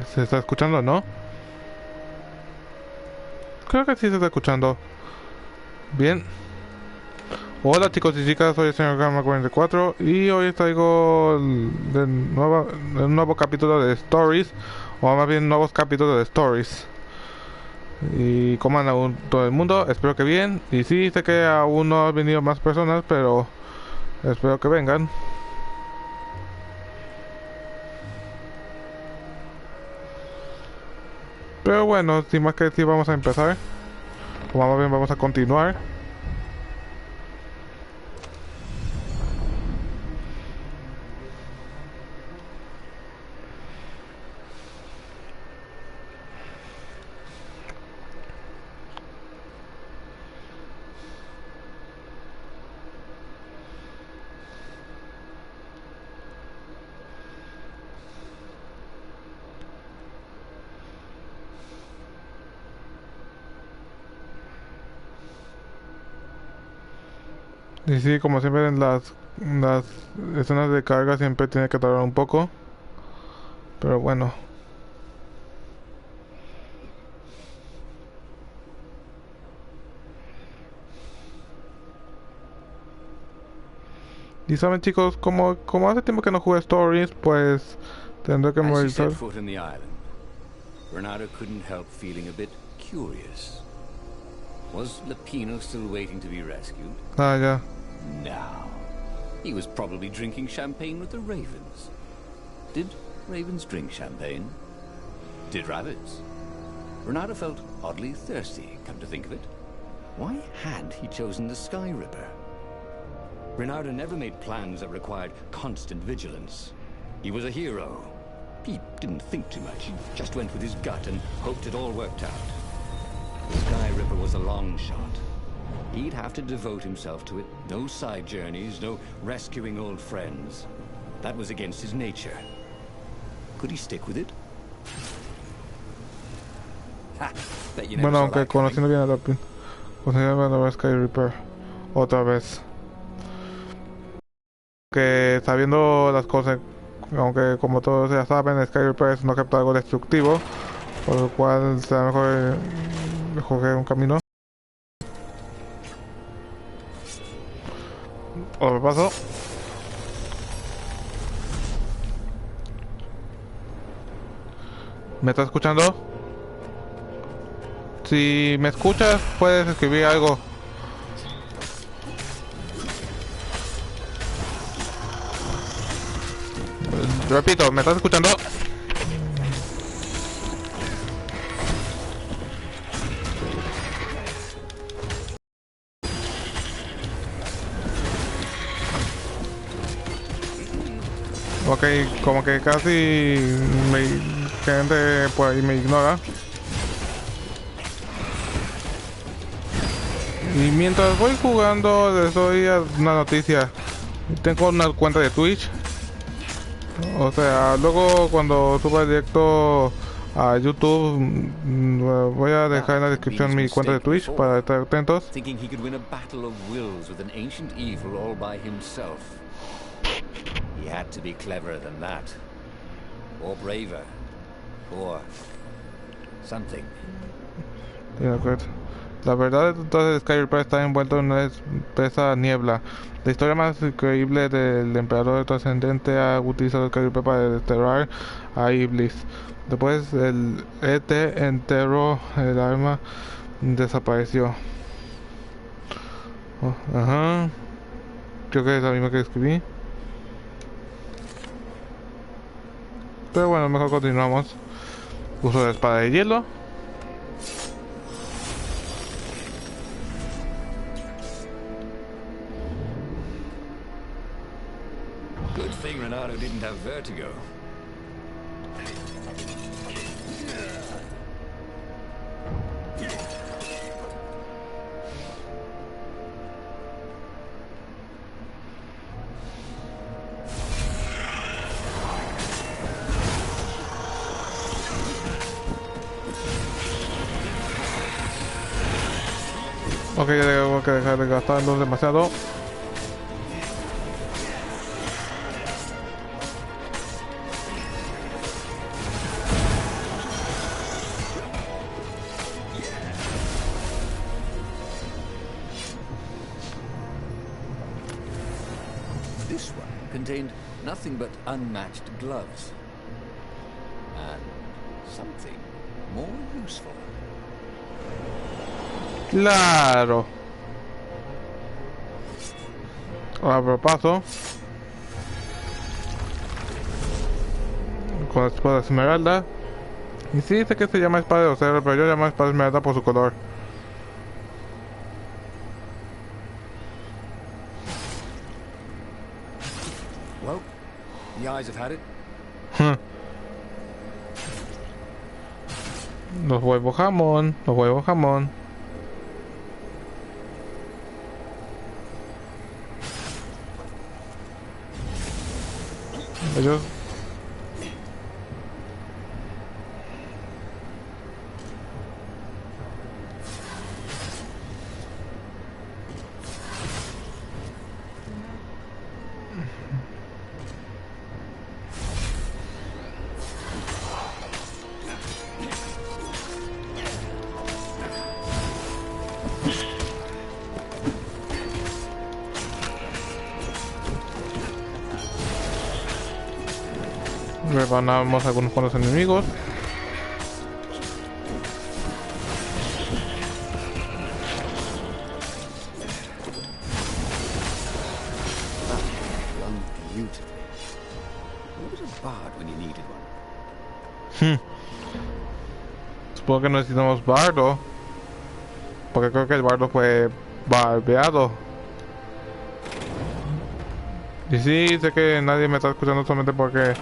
¿Se está escuchando, no? Creo que sí se está escuchando. Bien. Hola chicos y chicas, soy el Sr.Karma 44 y hoy os traigo un nuevo capítulo de Stories, o más bien nuevos capítulos de Stories. Y cómo anda todo el mundo, espero que bien. Y sí, sé que aún no han venido más personas, pero espero que vengan. Pero bueno, sin más que decir, vamos a empezar. O más bien vamos a continuar. Y sí, como siempre en las escenas de carga siempre tiene que tardar un poco. Pero bueno. Y saben chicos, como hace tiempo que no jugué Stories, pues tendré que As she movilizar. set foot in the island, Renato couldn't help feeling a bit curious. Was Lapino still waiting to be rescued? Ah, ya. No. He was probably drinking champagne with the ravens. Did ravens drink champagne? Did rabbits? Renato felt oddly thirsty, come to think of it. Why had he chosen the Sky Ripper? Renato never made plans that required constant vigilance. He was a hero. He didn't think too much. He just went with his gut and hoped it all worked out. The Sky Ripper was a long shot. He'd have to devote himself to it. No side journeys, no rescuing old friends. That was against his nature. Could he stick with it? Ha! Bet you never Bueno, saw aunque that coming. conociendo bien a Lapin, conociendo bien a Sky Reaper otra vez. Que sabiendo las cosas, aunque como todos ya saben, Sky Reaper es un objeto algo destructivo, por lo cual será mejor escoger un camino. Otro paso. ¿Me estás escuchando? Si me escuchas, puedes escribir algo. Repito, ¿me estás escuchando? Ok, como que casi gente por ahí me ignora. Y mientras voy jugando les doy una noticia. Tengo una cuenta de Twitch. O sea, luego cuando suba directo a YouTube, voy a dejar en la descripción mi cuenta de Twitch para estar atentos. Thinking he could win a battle of wills with an ancient evil all by himself. He had to be cleverer than that. Or braver. Or something. Sí, de acuerdo. La verdad, entonces Skyrim está envuelto en una espesa niebla. La historia más increíble del emperador trascendente ha utilizado Skyrim para desterrar a Iblis. Después el ET enterró el arma, desapareció. Oh, ajá. Creo que es la misma que escribí. Pero bueno, mejor continuamos. Uso de espada de hielo. Good thing Renato didn't have vertigo. Ok, ya tengo que dejar de gastarlos demasiado. contained nothing but unmatched gloves. And something more useful. Claro. Abro paso. Con la espada esmeralda. Y sí dice que se llama espada de ocero, pero yo llamo espada esmeralda por su color. Well, the eyes have had it. Los huevos jamón, los huevos jamón. Ellos... rebanamos algunos cuantos enemigos. Young beauty. Where was a bard when you needed one? Supongo que no necesitamos bardo, porque creo que el bardo fue barbeado. Y sí, sé que nadie me está escuchando solamente porque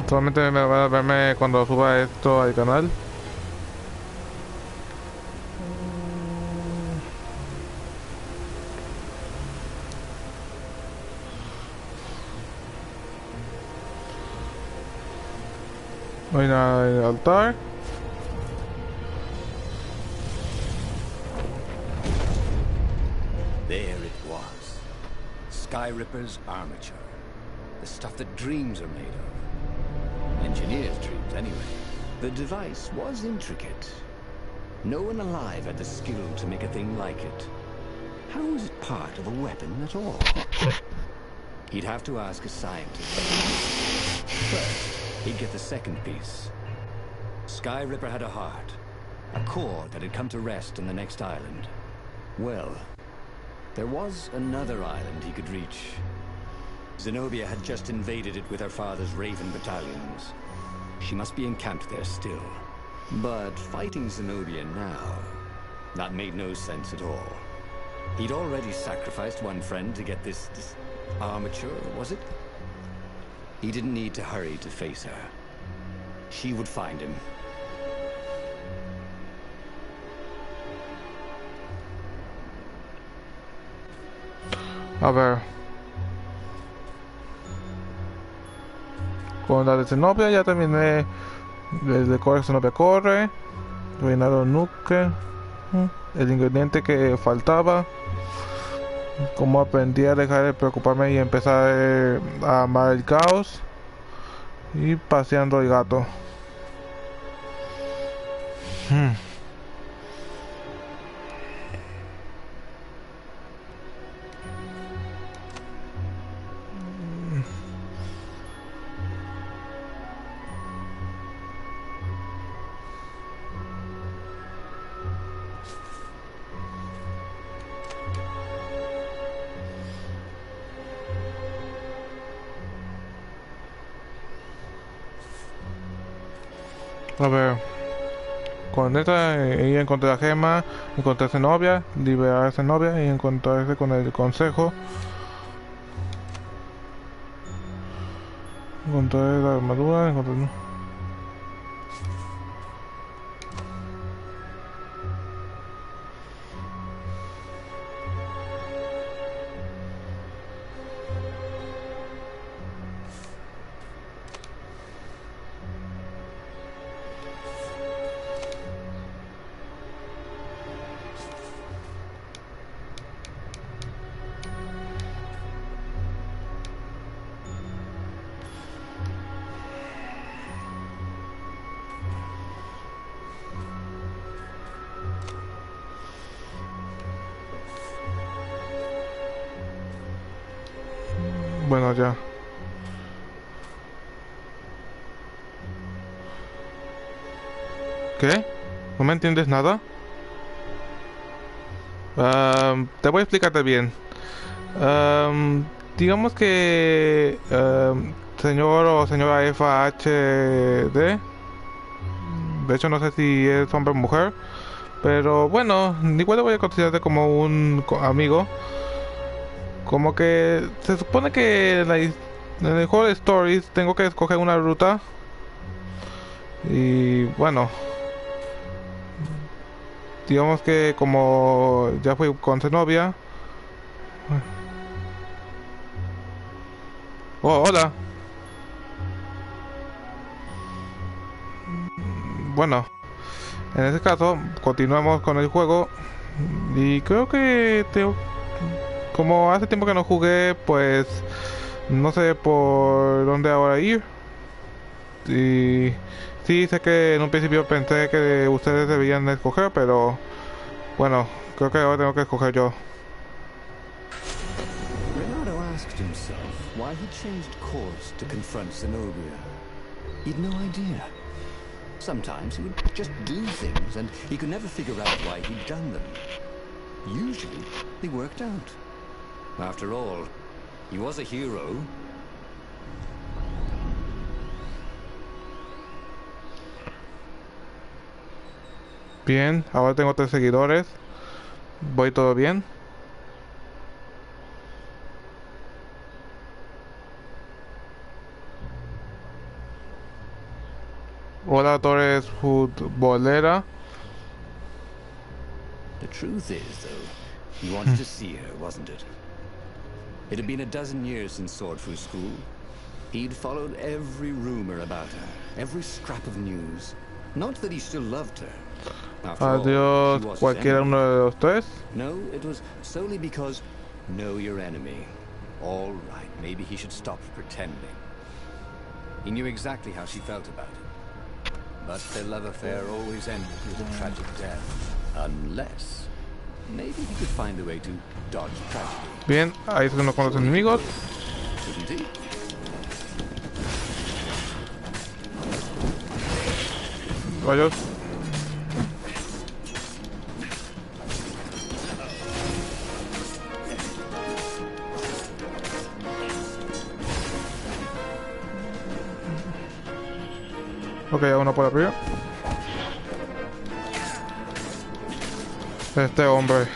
solamente me van a verme cuando suba esto al canal. Voy al altar. There it was. Sky Ripper's armature. The stuff that dreams are made of. Engineers' dreams, anyway. The device was intricate. No one alive had the skill to make a thing like it. How was it part of a weapon at all? He'd have to ask a scientist. First, he'd get the second piece. Sky Ripper had a heart. A core that had come to rest on the next island. Well, there was another island he could reach. Zenobia had just invaded it with her father's Raven battalions. She must be encamped there still. But fighting Zenobia now, that made no sense at all. He'd already sacrificed one friend to get this armature, was it? He didn't need to hurry to face her. She would find him. A ver. Con la de Zenobia ya terminé. El de corre Zenobia corre. Reinado Nuke. El ingrediente que faltaba. Cómo aprendí a dejar de preocuparme y empezar a amar el caos. Y paseando el gato. A ver, con esta ella encontré la gema, encontré a Zenobia, liberar a Zenobia y encontrarse con el consejo. Encontré la armadura, encontré... Bueno, ya. ¿Qué? ¿No me entiendes nada? Te voy a explicarte bien. Am, digamos que señor o señora FHD, de hecho no sé si es hombre o mujer, pero bueno, igual le voy a considerarte como un amigo. Como que se supone que en el juego de Stories tengo que escoger una ruta y bueno, digamos que como ya fui con su novia. Oh, hola. Bueno, en ese caso continuamos con el juego y creo que como hace tiempo que no jugué, pues no sé por dónde ahora ir. Y sí, sé que en un principio pensé que ustedes debían escoger, pero bueno, creo que ahora tengo que escoger yo. Renato asked himself why he changed course to confront Zenobia. He'd no idea. Sometimes he would just do things, and he could never figure out why he'd done them. Usually, they worked out. After all, he was a hero. Bien, ahora tengo 3 seguidores. ¿Voy todo bien? Hola, Torres futbolera. The truth is, though, he wanted to see her, wasn't it? It had been a dozen years since Swordfu School. He'd followed every rumor about her, every scrap of news. Not that he still loved her. After all, Adiós, she was his cualquiera enemy. uno de los tres. No, it was solely because know your enemy. All right, maybe he should stop pretending. He knew exactly how she felt about it. But their love affair always ended with a tragic death. Unless, maybe he could find a way to dodge tragedy. Bien, ahí se uno con los enemigos. Couldn't he? Rayos. Ok, uno por arriba. Este hombre.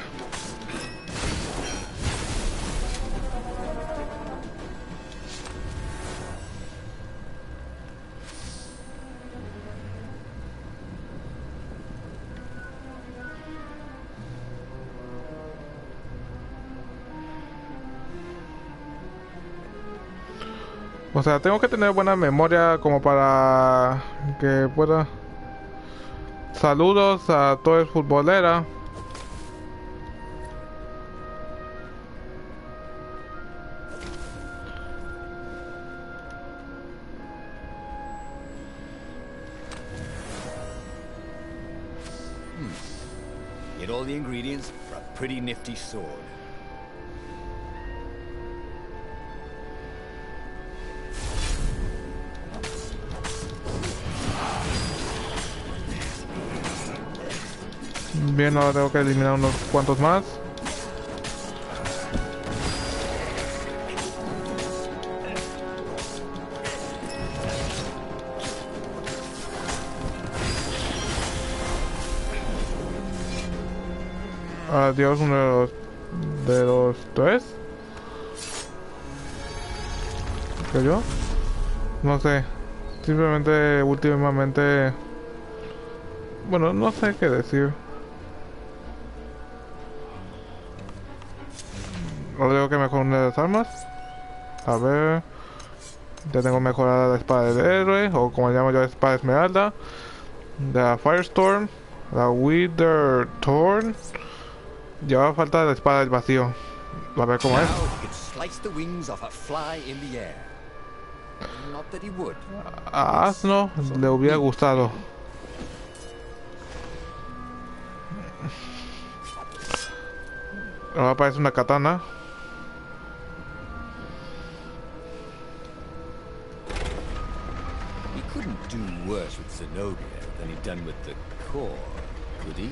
O sea, tengo que tener buena memoria como para que pueda... Saludos a todos futbolera. Get all the ingredients for a pretty nifty sword. Bien, ahora tengo que eliminar unos cuantos más. Adiós, uno de los tres. ¿Que yo? No sé. Simplemente últimamente... Bueno, no sé qué decir. Ahora tengo que mejorar una de las armas. A ver... Ya tengo mejorada la espada del héroe, o como le llamo yo, la espada esmeralda. La Firestorm. La Wither Thorn. Lleva falta la espada del vacío. A ver cómo es. Now he could slice the wings off a fly in the air. Not that he would. A Asno le hubiera gustado. Ahora aparece una katana. with Zenobia than he'd done with the core, could he?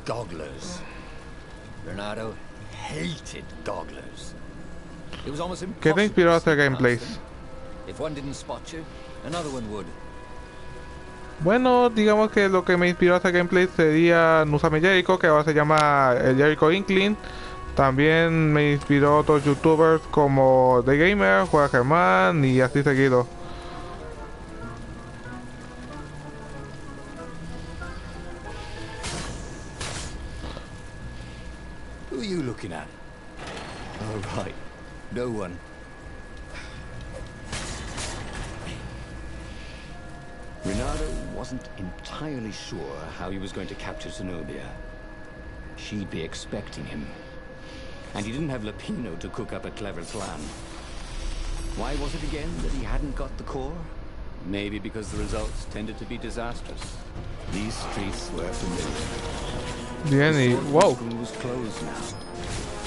Gogglers. Renato hated gogglers. It was almost impossible. ¿Qué te inspiró a hacer gameplays? If one didn't spot you, another one would. Bueno, digamos que lo que me inspiró a hacer gameplays sería Nusame Jericho, que ahora se llama el Jericho Inkling. También me inspiró otros youtubers como The Gamer, Juan Germán y así seguido. Who are you looking at? Oh, right. No one. Renato wasn't entirely sure how he was going to capture Zenobia. She'd be expecting him. And he didn't have Lapino to cook up a clever plan. Why was it again that he hadn't got the core? Maybe because the results tended to be disastrous. These streets were familiar. Bien, y wow. The was closed now.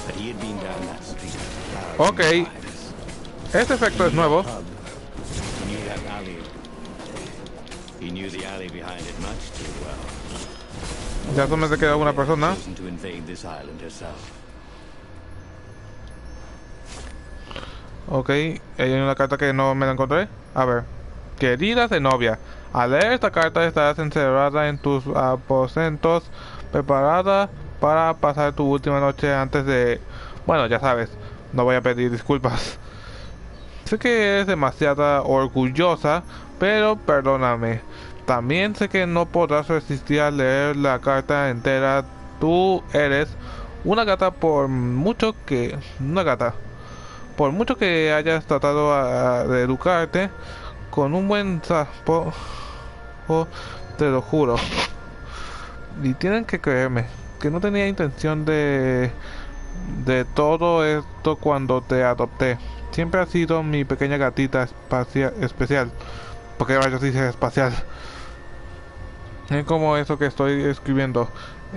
But he had been down that street. Ok. Este efecto es nuevo. He knew that alley. He knew the alley behind it much too well. Ya solo me queda una persona. To invade this island herself. Ok, hay una carta que no me la encontré. A ver. Querida Zenobia, al leer esta carta estarás encerrada en tus aposentos, preparada para pasar tu última noche antes de... Bueno, ya sabes, no voy a pedir disculpas. Sé que eres demasiado orgullosa, pero perdóname. También sé que no podrás resistir a leer la carta entera. Tú eres una gata por mucho que... Una gata. Por mucho que hayas tratado de educarte con un buen sapo, te lo juro. Y tienen que creerme que no tenía intención de todo esto cuando te adopté. Siempre has sido mi pequeña gatita especial. Porque ahora yo sí sé espacial. Es como eso que estoy escribiendo.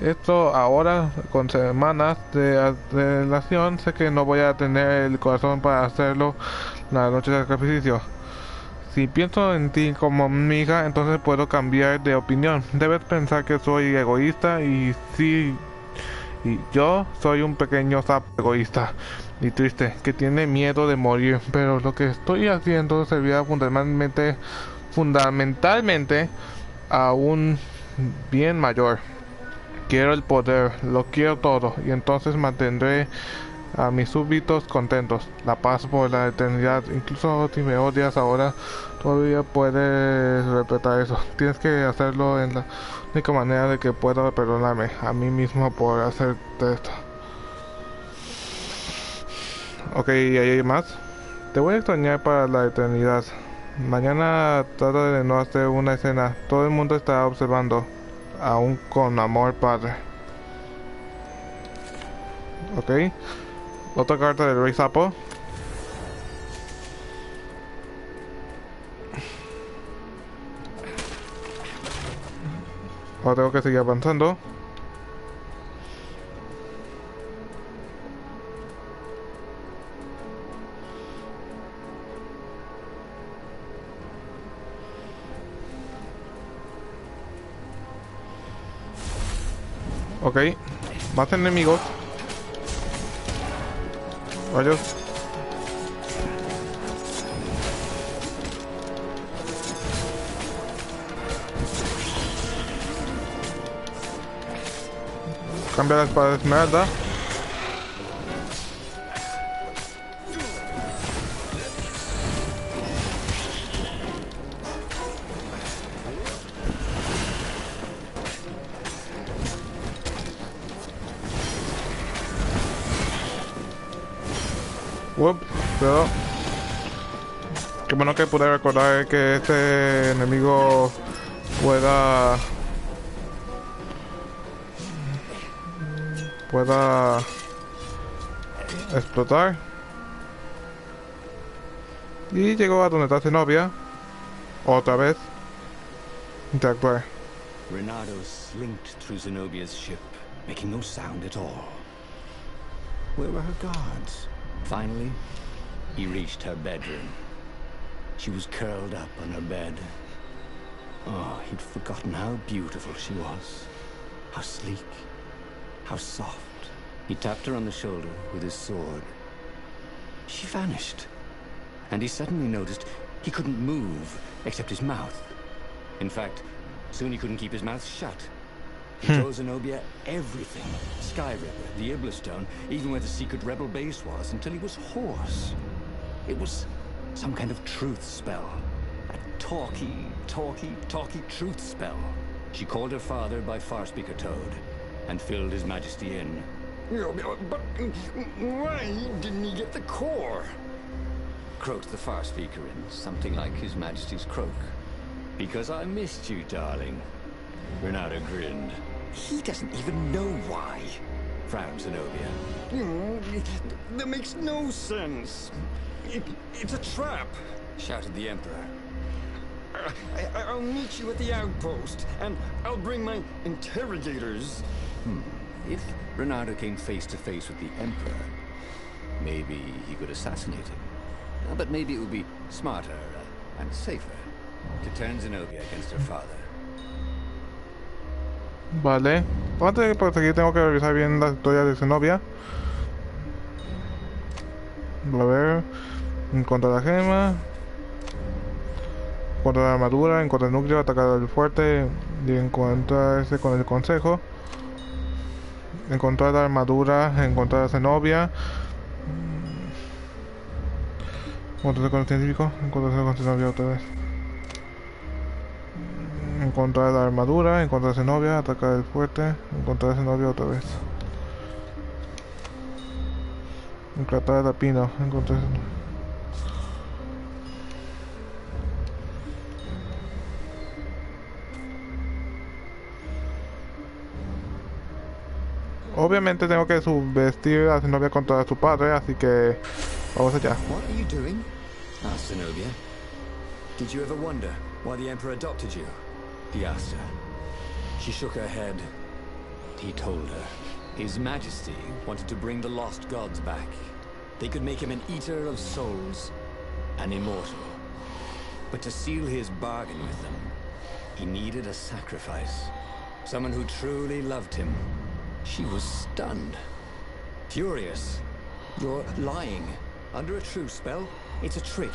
Esto ahora, con semanas de relación, sé que no voy a tener el corazón para hacerlo la noche del sacrificio. Si pienso en ti como mi hija, entonces puedo cambiar de opinión. Debes pensar que soy egoísta y sí, y yo soy un pequeño sapo egoísta y triste, que tiene miedo de morir. Pero lo que estoy haciendo servirá fundamentalmente a un bien mayor. Quiero el poder, lo quiero todo, y entonces mantendré a mis súbditos contentos. La paz por la eternidad. Incluso si me odias ahora, todavía puedes respetar eso. Tienes que hacerlo en la única manera de que pueda perdonarme a mí mismo por hacerte esto. Ok, ¿hay más? Te voy a extrañar para la eternidad. Mañana trata de no hacer una escena. Todo el mundo está observando. Aún con amor, padre. Ok. Otra carta del Rey Sapo. Ahora tengo que seguir avanzando. Ok, más enemigos. Rayos. Cambia la espada de esmeralda. Pero qué bueno que pude recordar que este enemigo pueda explotar. Y llegó a donde está Zenobia. Otra vez. Interactuar. Renato slinked through Zenobia's ship, making no sound at all. Where were her guards? Finally, He reached her bedroom. She was curled up on her bed. Oh, he'd forgotten how beautiful she was. How sleek. How soft. He tapped her on the shoulder with his sword. She vanished. And he suddenly noticed he couldn't move except his mouth. In fact, soon he couldn't keep his mouth shut. He told Zenobia everything. Sky Ripper, the Iblistone, even where the secret rebel base was, until he was hoarse. It was some kind of truth spell. A talky truth spell. She called her father by Farspeaker Toad and filled His Majesty in. But why didn't he get the core? Croaked the Farspeaker in, something like His Majesty's croak. Because I missed you, darling. Renato grinned. He doesn't even know why, frowned Zenobia. That makes no sense. It's a trap, shouted the Emperor. I'll meet you at the outpost, and I'll bring my interrogators. If Renato came face to face with the Emperor, maybe he could assassinate him. But maybe it would be smarter and safer to turn Zenobia against her father. Vale. Antes de proseguir tengo que revisar bien la historia de Zenobia. A ver. Encontrar la gema. Encontrar la armadura. Encontrar el núcleo. Atacar el fuerte. Y encontrarse con el consejo. Encontrar la armadura. Encontrar a Zenobia. Encontrarse con el científico. Encontrarse con Zenobia otra vez. Encontrar la armadura, encontrar a Zenobia, atacar el fuerte, encontrar a Zenobia otra vez. Encontrar a Pino, encontrar a Zenobia. Obviamente tengo que subvestir a Zenobia contra su padre, así que vamos allá. What are you doing? Asked Zenobia. Did you ever wonder why the Emperor adopted you? He asked her. She shook her head. He told her. His Majesty wanted to bring the lost gods back. They could make him an eater of souls, an immortal. But to seal his bargain with them, he needed a sacrifice. Someone who truly loved him. She was stunned. Furious. You're lying. Under a truth spell? It's a trick.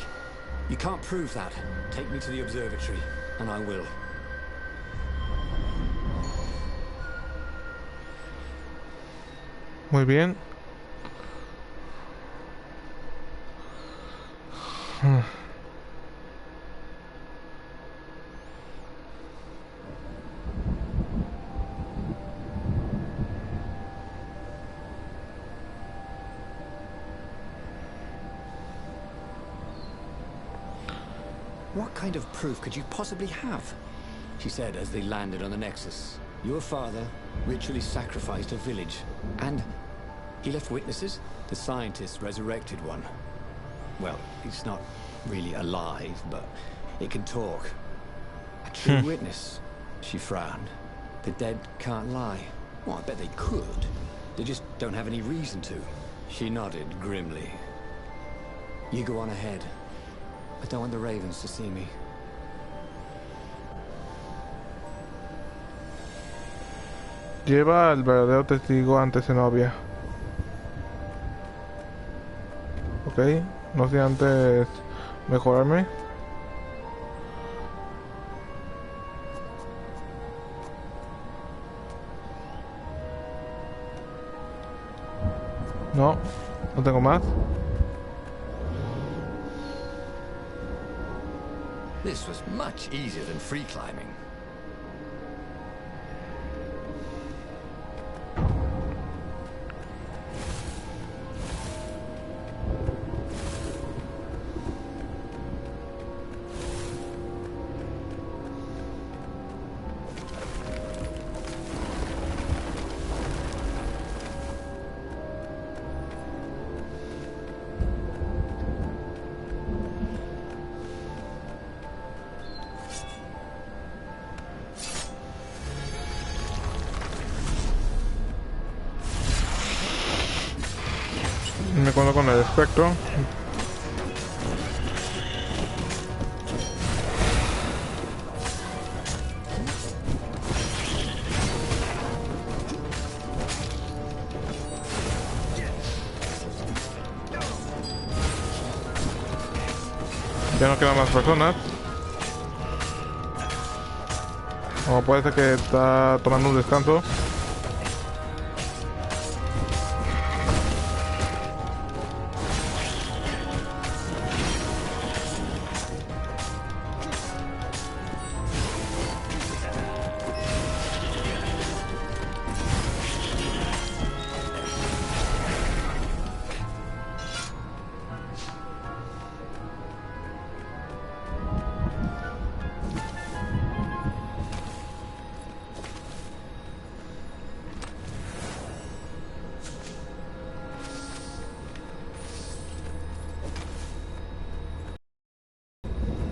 You can't prove that. Take me to the observatory, and I will. Muy bien. What kind of proof could you possibly have? She said as they landed on the Nexus. Your father ritually sacrificed a village, and he left witnesses? The scientists resurrected one. Well, it's not really alive, but it can talk. A true witness. She frowned. The dead can't lie. Well, I bet they could. They just don't have any reason to. She nodded grimly. You go on ahead. I don't want the ravens to see me. Lleva al verdadero testigo ante Zenobia. Ok, no sé antes mejorarme. No, no tengo más. This was much easier than free climbing. Me encuentro con el espectro. Ya no quedan más personas. O puede ser que está tomando un descanso.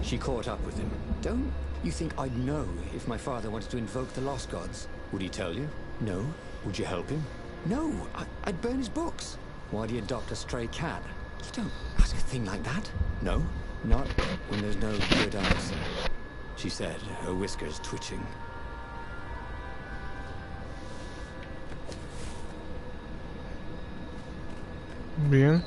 She caught up with him. Don't you think I'd know if my father wanted to invoke the lost gods? Would he tell you? No. Would you help him? No. I'd burn his books. Why do you adopt a stray cat? You don't ask a thing like that. No. Not when there's no good answer. She said, her whiskers twitching. Bien.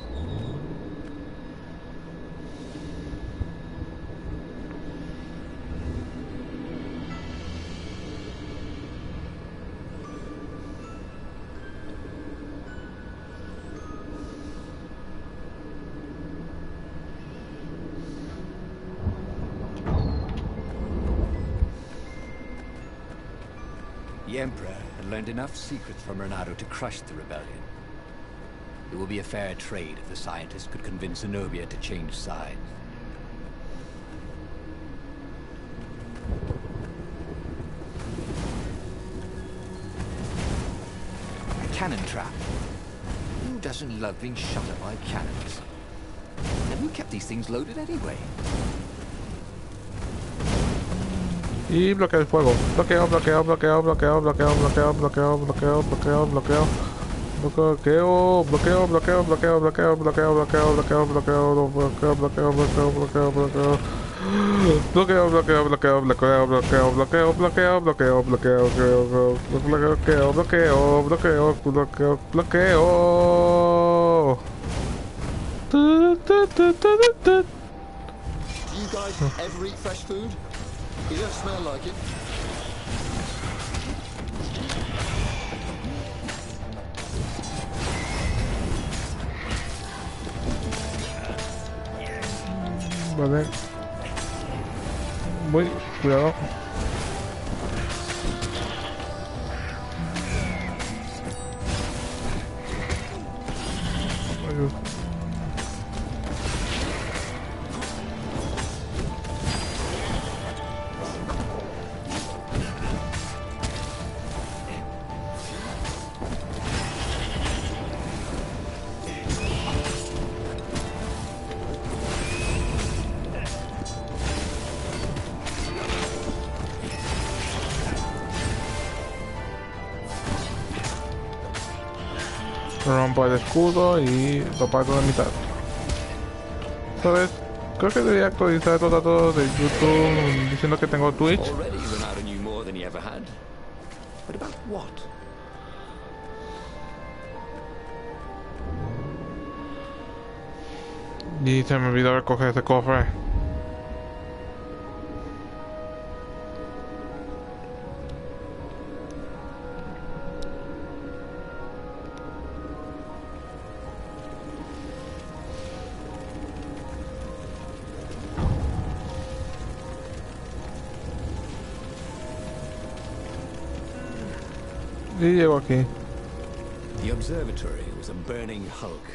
The Emperor had learned enough secrets from Renato to crush the rebellion. It would be a fair trade if the scientists could convince Zenobia to change sides. A cannon trap. Who doesn't love being shot at by cannons? And who kept these things loaded anyway? Y bloquea el fuego. Bloqueo, bloqueo, bloqueo, bloqueo, bloqueo, bloqueo, bloqueo, bloqueo, bloqueo, bloqueo. Bloqueo, bloqueo, bloqueo, bloqueo, bloqueo, bloqueo, bloqueo, bloqueo, bloqueo, bloqueo, bloqueo, bloqueo, bloqueo, bloqueo. Bloqueo, bloqueo, bloqueo, bloqueo, bloqueo, bloqueo, bloqueo, bloqueo, bloqueo, bloqueo, bloqueo, bloqueo, bloqueo, bloqueo. Do you guys ever eat fresh food? You don't smell like it. Vale. Voy, cuidado. Adiós. Rompo el escudo y lo parto de mitad. ¿Sabes? Creo que debería actualizar los datos de YouTube diciendo que tengo Twitch. Already Renato knew more than he ever had. But about what? Y se me olvidó recoger ese cofre. Y llego aquí. The observatory was a burning hulk.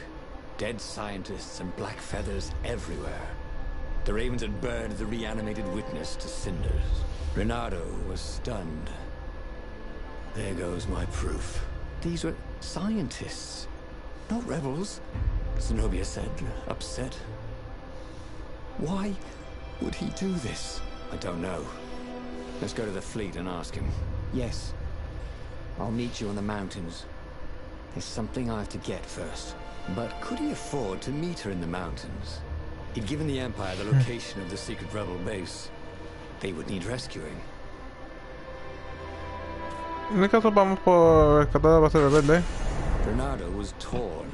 Dead scientists and black feathers everywhere. The ravens had burned the reanimated witness to cinders. Renato was stunned. There goes my proof. These were scientists, not rebels, Zenobia said, upset. Why would he do this? I don't know. Let's go to the fleet and ask him. Yes. I'll meet you in the mountains. There's something I have to get first. But could he afford to meet her in the mountains? He'd given the Empire the location of the secret rebel base. They would need rescuing. En el caso vamos por rescatar la base rebelde. Bernardo was torn.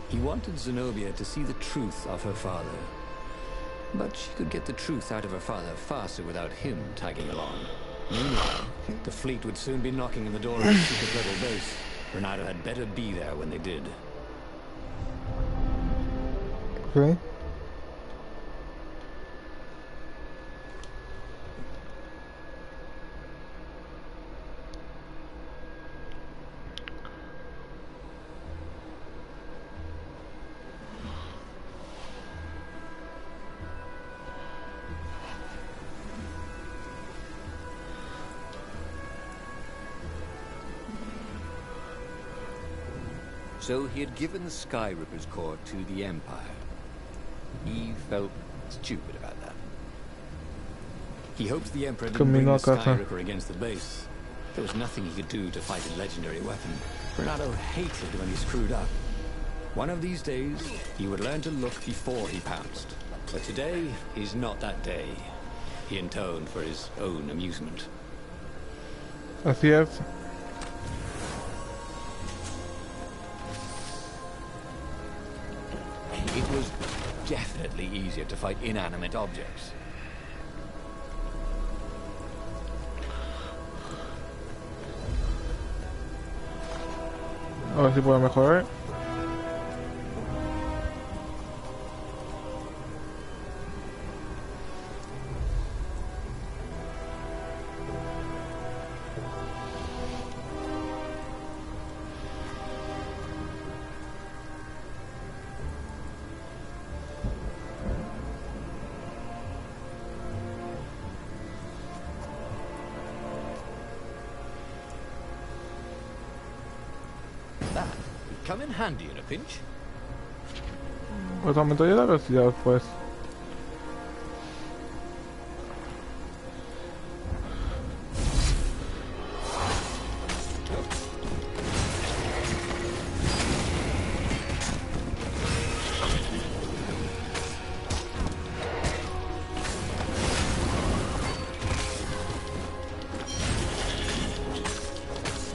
He wanted Zenobia to see the truth of her father. But she could get the truth out of her father faster without him tagging along. Meanwhile, the fleet would soon be knocking on the door of the secret rebel base. Renato had better be there when they did. Okay. So he had given the Sky Ripper's core to the Empire. He felt stupid about that. He hoped the Emperor didn't Camino bring the a casa. Sky Ripper against the base. There was nothing he could do to fight a legendary weapon. Renato hated when he screwed up. One of these days, he would learn to look before he pounced. But today is not that day. He intoned for his own amusement. Así es. It was definitely easier to fight inanimate objects. A ver si puedo mejorar. That would come in handy in a pinch. Pues aumento ya la velocidad, pues.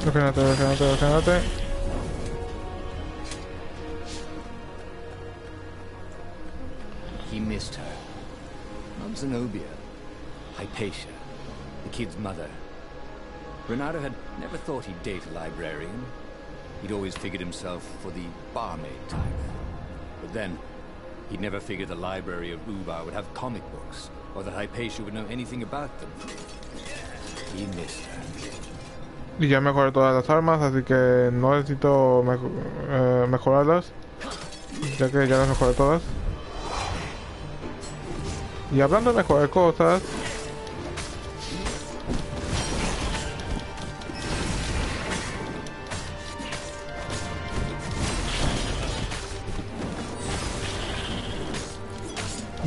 Refrénate. He missed her. Not Zenobia. Hypatia. The kid's mother. Renato had never thought he'd date a librarian. He'd always figured himself for the barmaid type. But then, he'd never figured the library of Ubar would have comic books, or that Hypatia would know anything about them. He missed her. Y ya mejoré todas las armas, así que no necesito mejorarlas, ya que ya las mejoré todas. Y hablando de mejorar cosas,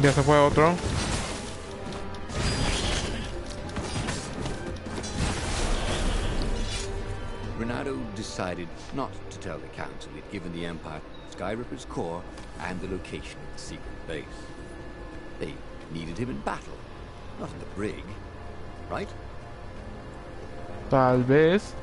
ya se fue otro. Renato decided not to tell the Council he'd given the Empire Skyripper's core and the location of the secret base. They needed him in battle, not in the brig, right? Tal vez.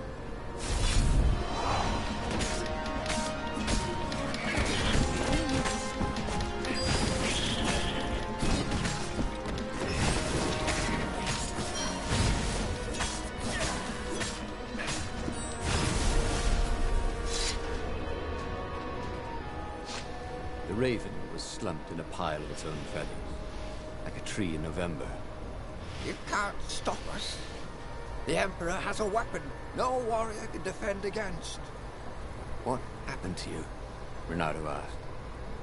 The Raven was slumped in a pile of its own feathers, like a tree in November. You can't stop us. The Emperor has a weapon no warrior can defend against. What happened to you? Renato asked.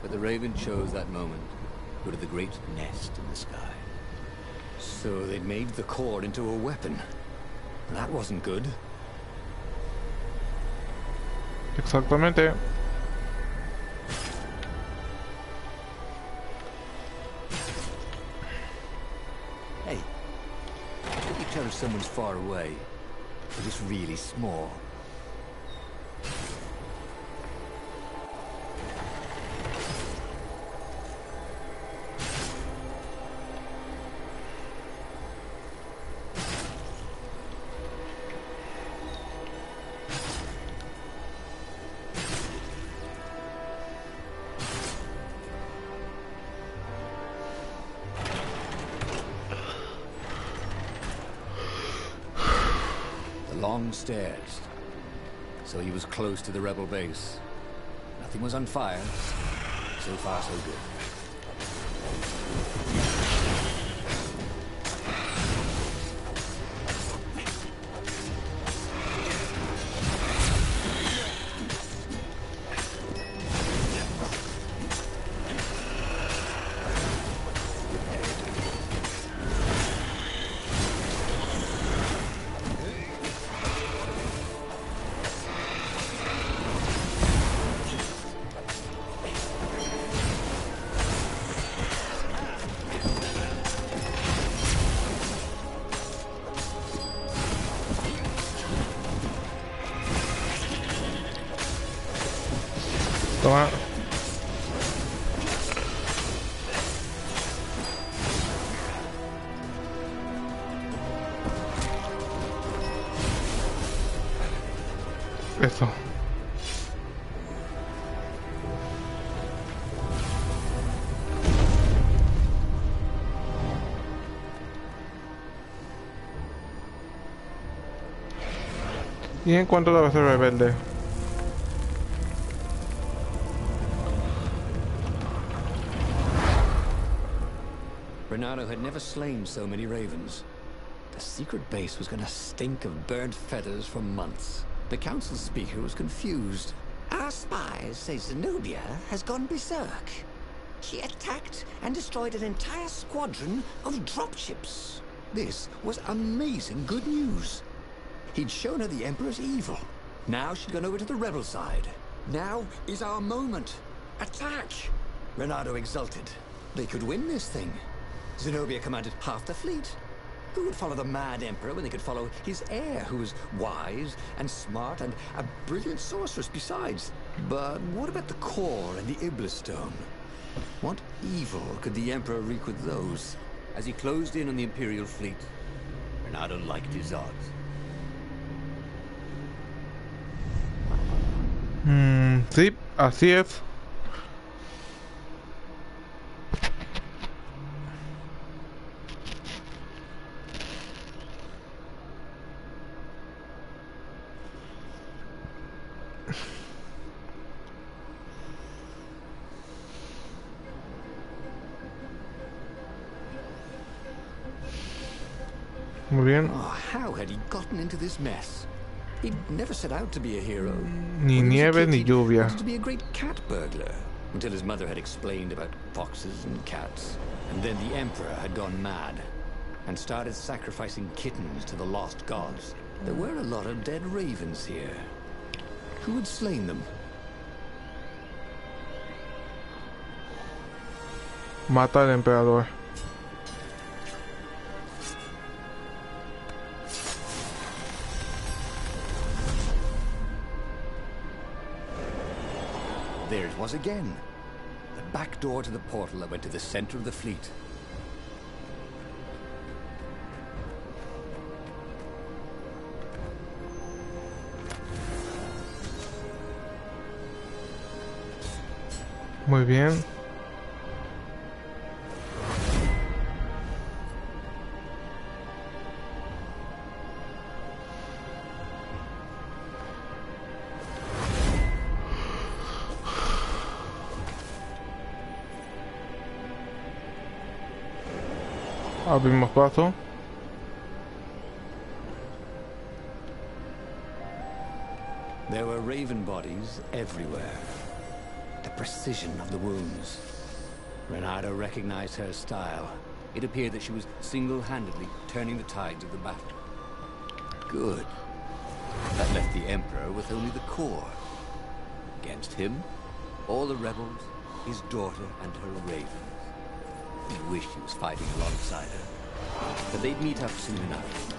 But the Raven chose that moment to go to the great nest in the sky. So they'd made the core into a weapon. That wasn't good. Exactamente. Hey, you tell her someone's far away, or just really small. long stairs. So he was close to the rebel base. Nothing was on fire. So far, so good. Toma. Eso. Y en cuanto a la base rebelde. Bernardo had never slain so many ravens. The secret base was going to stink of burnt feathers for months. The council speaker was confused. Our spies say Zenobia has gone berserk. She attacked and destroyed an entire squadron of dropships. This was amazing good news. He'd shown her the Emperor's evil. Now she'd gone over to the rebel side. Now is our moment. Attack! Bernardo exulted. They could win this thing. Zenobia commanded half the fleet. Who would follow the mad Emperor when they could follow his heir, who was wise and smart and a brilliant sorceress besides? But what about the core and the Iblis stone? What evil could the Emperor wreak with those? As he closed in on the Imperial fleet, Bernardo liked his odds. Sí, así es. Muy bien. Oh, how had he gotten into this mess? He'd never set out to be a hero. Ni When he was a nieve kid, ni he lluvia. wanted to be a great cat burglar, until his mother had explained about foxes and cats. And then the Emperor had gone mad and started sacrificing kittens to the lost gods. There were a lot of dead ravens here. Who had slain them? Mata al emperador. There it was again. The back door to the portal that went to the center of the fleet. Muy bien. Abrimos paso. There were raven bodies everywhere. The precision of the wounds. Bernardo recognized her style. It appeared that she was single-handedly turning the tides of the battle. Good. That left the Emperor with only the core. Against him, all the rebels, his daughter and her ravens. He wished he was fighting alongside her. But they'd meet up soon enough.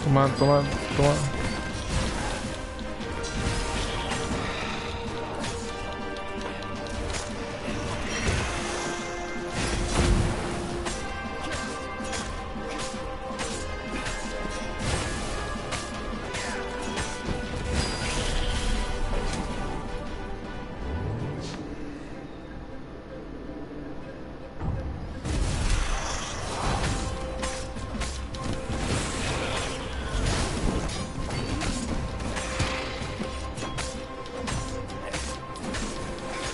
Toma, toma, toma.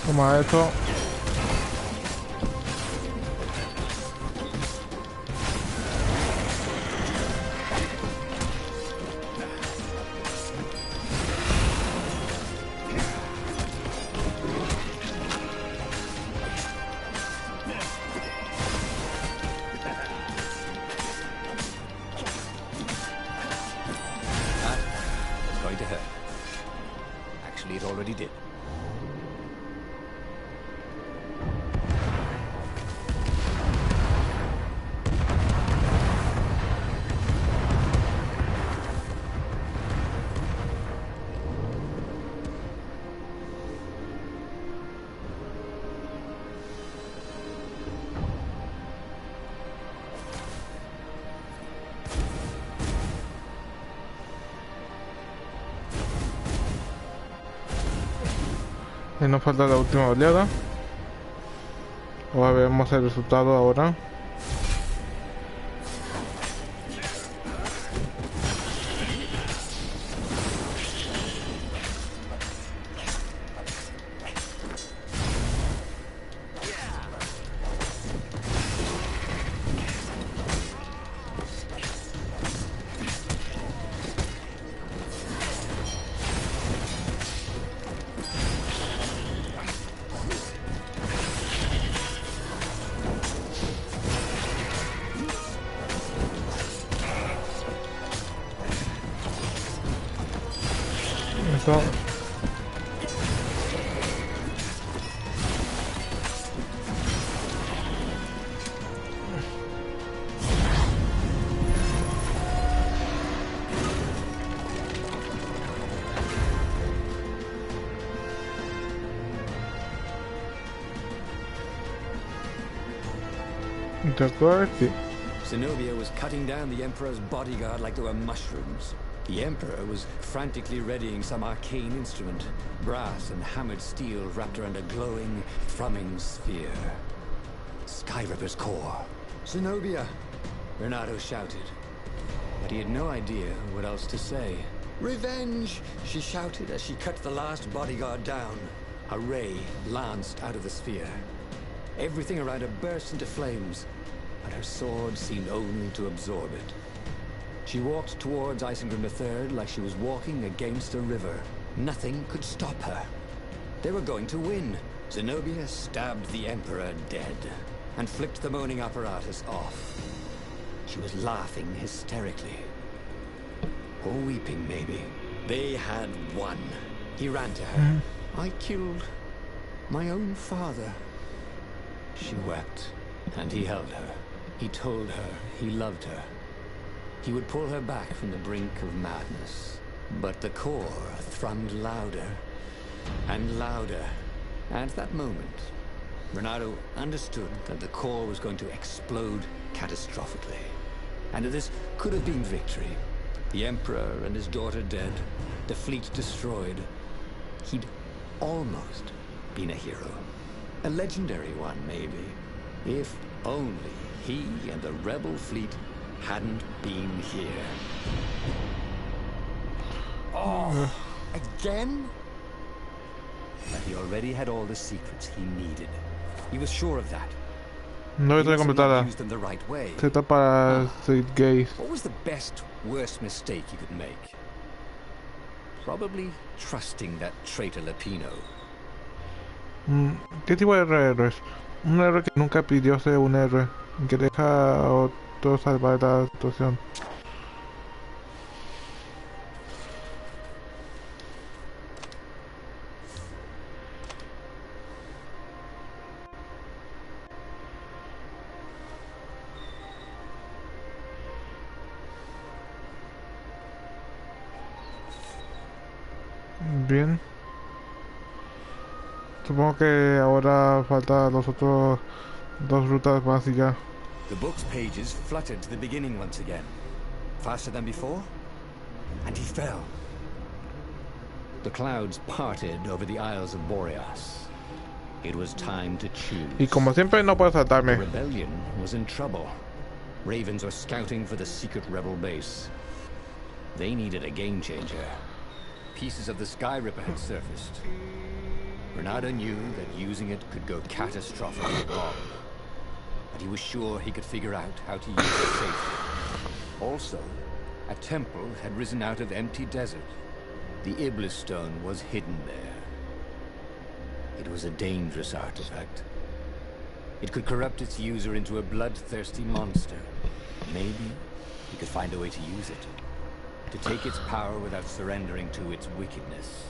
Toma esto. It already did. Y nos falta la última oleada. Ahora veremos el resultado ahora. Eso. Interactuar, sí. Zenobia was cutting down the Emperor's bodyguard like they were mushrooms. The Emperor was frantically readying some arcane instrument, brass and hammered steel wrapped around a glowing, thrumming sphere. Skyripper's core. Zenobia! Renato shouted. But he had no idea what else to say. Revenge! She shouted as she cut the last bodyguard down. A ray lanced out of the sphere. Everything around her burst into flames, but her sword seemed only to absorb it. She walked towards Isengrim III like she was walking against a river. Nothing could stop her. They were going to win. Zenobia stabbed the Emperor dead and flicked the moaning apparatus off. She was laughing hysterically. Or weeping, maybe. They had won. He ran to her. I killed my own father. She wept, and he held her. He told her he loved her. He would pull her back from the brink of madness. But the core thrummed louder and louder. At that moment, Renato understood that the core was going to explode catastrophically. And that this could have been victory. The Emperor and his daughter dead, the fleet destroyed. He'd almost been a hero. A legendary one, maybe. If only he and the rebel fleet hadn't been here. Oh, again? But he already had all the secrets he needed. He was sure of that. No está completada. Used them the right way. Se está para State Gaze. What was the best, worst mistake you could make? Probably trusting that traitor Lapino. ¿Qué tipo de error es? Un error que nunca pidió ser un héroe, que deja a otros salvar la situación. Bien. Supongo que ahora falta los otros dos rutas más y ya. The book's pages fluttered to the beginning once again. Faster than before? And he fell. The clouds parted over the Isles of Boreas. It was time to choose. Y como siempre no puedo The saltarme. rebellion was in trouble. Ravens were scouting for the secret rebel base. They needed a game changer. Pieces of the Skyripper had surfaced. Renato knew that using it could go catastrophically wrong, but he was sure he could figure out how to use it safely. Also, a temple had risen out of empty desert. The Iblis stone was hidden there. It was a dangerous artifact. It could corrupt its user into a bloodthirsty monster. Maybe he could find a way to use it, to take its power without surrendering to its wickedness.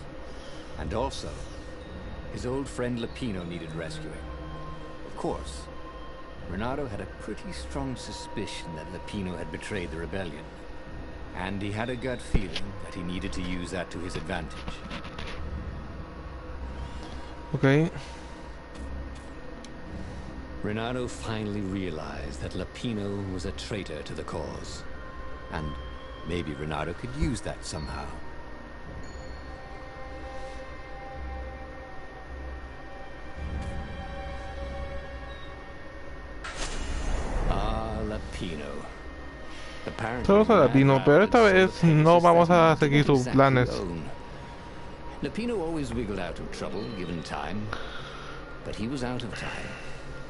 And also, his old friend Lapino needed rescuing. Of course, Renato had a pretty strong suspicion that Lapino had betrayed the rebellion. And he had a gut feeling that he needed to use that to his advantage. Ok. Renato finally realized that Lapino was a traitor to the cause. And maybe Renato could use that somehow. Ah, Lapino. Todos a Lapino, pero esta vez no vamos a seguir sus planes. Lapino always wiggled out of trouble given time, but he was out of time.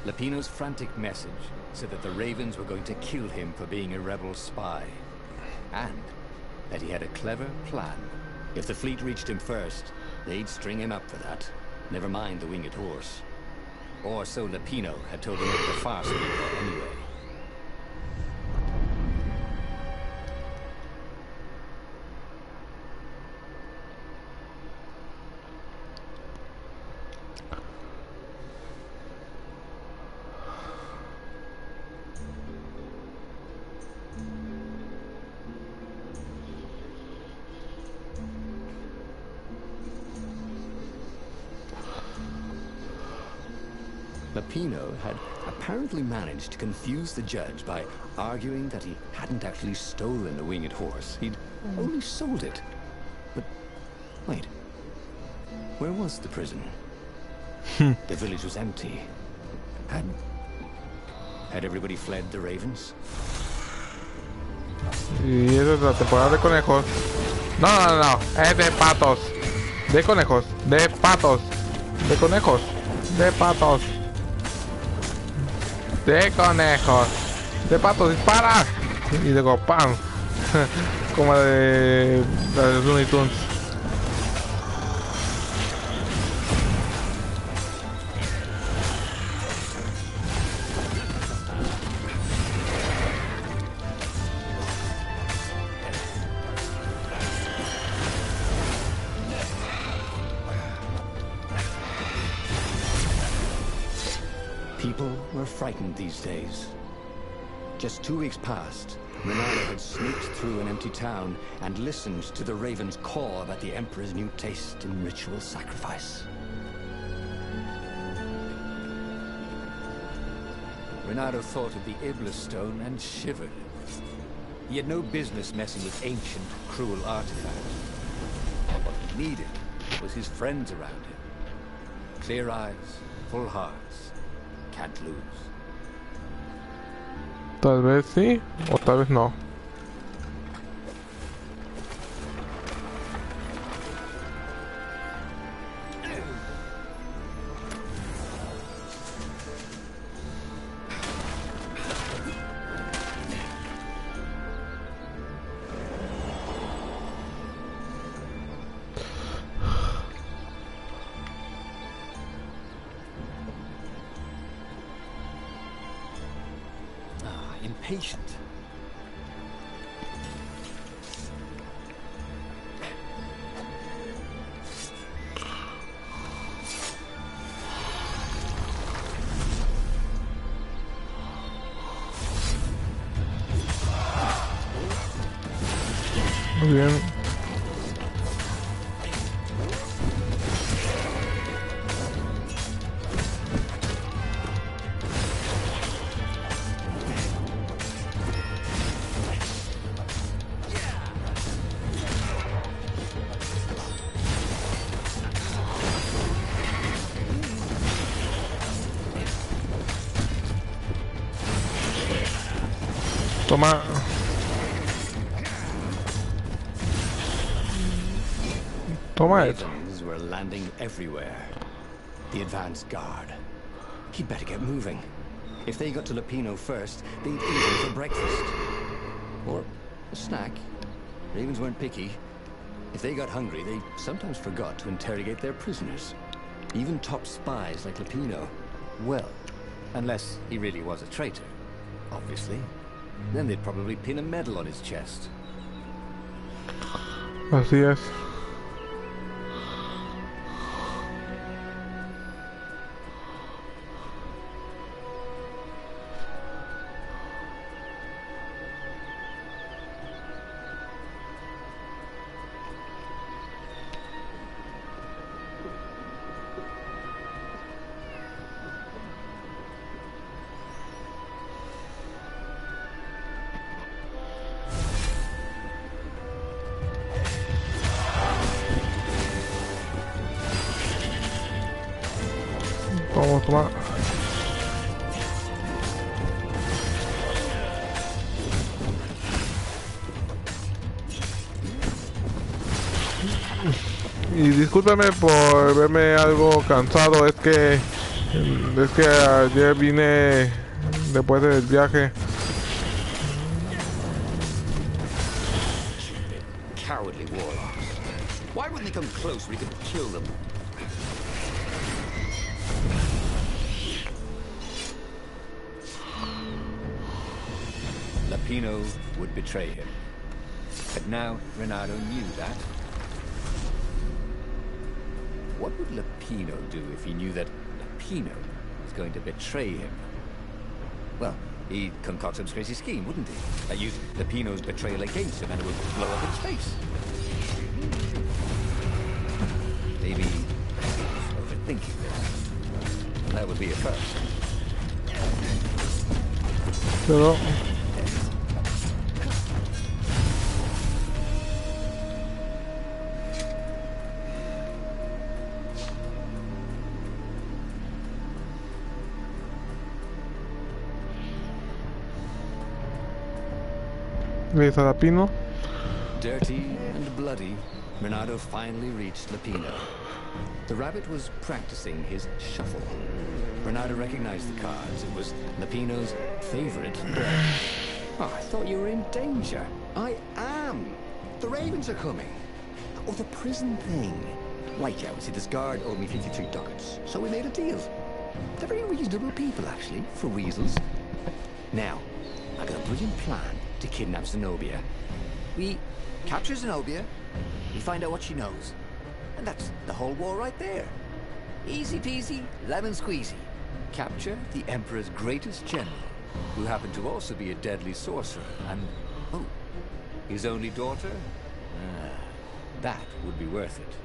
Lapino's frantic message said that the Ravens were going to kill him for being a rebel spy, and that he had a clever plan. If the fleet reached him first, they'd string him up for that, never mind the winged horse. Or so Lapino had told him over the far speaker anyway. Lapino had apparently managed to confuse the judge by arguing that he hadn't actually stolen the winged horse. He'd only sold it. But wait, where was the prison? The village was empty. Had everybody fled the Ravens? Y esa es la temporada de conejos. No, no, no, es de patos. De conejos, de patos. De conejos, de patos. De conejos, de patos, dispara. Y luego ¡pam! Como la de Looney Tunes. People were frightened these days. Just 2 weeks past, Renato had sneaked through an empty town and listened to the Ravens caw about the Emperor's new taste in ritual sacrifice. Renato thought of the Iblis stone and shivered. He had no business messing with ancient, cruel artifacts. What he needed was his friends around him. Clear eyes, full hearts. Can't lose. Tal vez sí, o tal vez no. Impatient. Muy bien. Toma. Toma esto. Ravens were landing everywhere. The advance guard. He'd better get moving. If they got to Lupino first, they'd eat him for breakfast. Or a snack. Ravens weren't picky. If they got hungry, they sometimes forgot to interrogate their prisoners. Even top spies like Lupino. Well, unless he really was a traitor, obviously. Then they'd probably pin a medal on his chest. Así es. Vamos a tomar. Y discúlpeme por verme algo cansado, es que ayer vine después del viaje. Cowardly warlocks. Why wouldn't they come close where he could kill them? Lupino would betray him. But now Renato knew that. What would Lupino do if he knew that Lupino was going to betray him? Well, he'd concoct some crazy scheme, wouldn't he? Use Lupino's betrayal against him and it would blow up his face. Maybe he's overthinking this. That would be a first. Pero ¿ves a Lupino? Dirty and bloody, Renato finally reached Lupino. The rabbit was practicing his shuffle. Renato recognized the cards. It was Lupino's favorite bird. Oh, I thought you were in danger. I am. The ravens are coming. Oh, the prison thing. Right, yeah, see, this guard owed me 53 ducats, so we made a deal. They're very reasonable people, actually, for weasels. Now, I got a brilliant plan to kidnap Zenobia. We capture Zenobia, we find out what she knows, and that's the whole war right there. Easy peasy, lemon squeezy. Capture the Emperor's greatest general, who happened to also be a deadly sorcerer, and, oh, his only daughter? That would be worth it.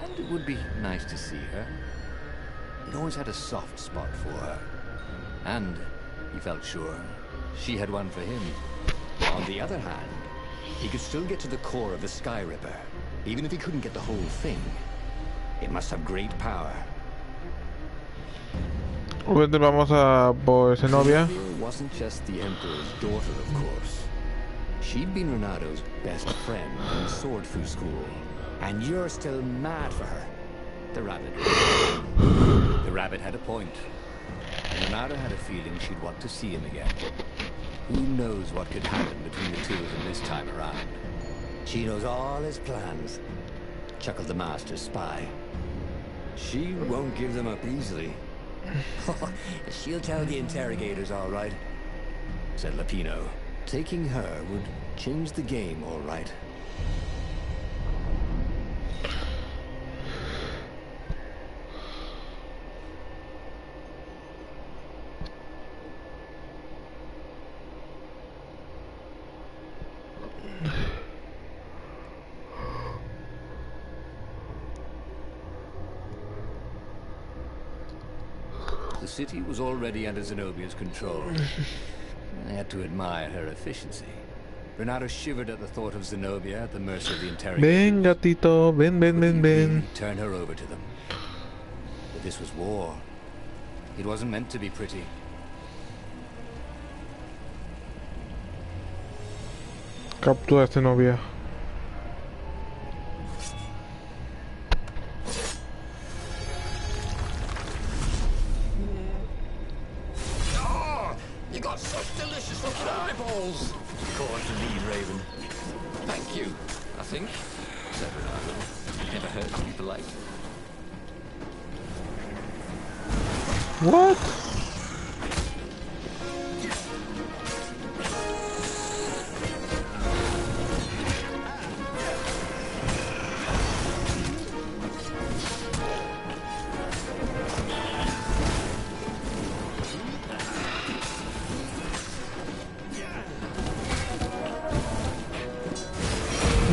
And it would be nice to see her. He'd always had a soft spot for her. And he felt sure she had one for him. On the other hand, he could still get to the core of the Sky Ripper, even if he couldn't get the whole thing. It must have great power. Obviamente vamos a por Zenobia. Zenobia wasn't just the Emperor's daughter, of course. She'd been Renato's best friend in sword fu school. And you're still mad for her. The rabbit had a point. Renato had a feeling she'd want to see him again. Who knows what could happen between the two of them this time around? She knows all his plans, chuckled the master spy. She won't give them up easily. She'll tell the interrogators, all right, said Lupino. Taking her would change the game, all right. The city was already under Zenobia's control. I had to admire her efficiency. Renato shivered at the thought of Zenobia at the mercy of the interrogators. Ven, gatito, ven, ven, ven, ven. Turn her over to them. But this was war. It wasn't meant to be pretty. Captura a Zenobia. you, I think, said Renato. Never hurt to be polite. What?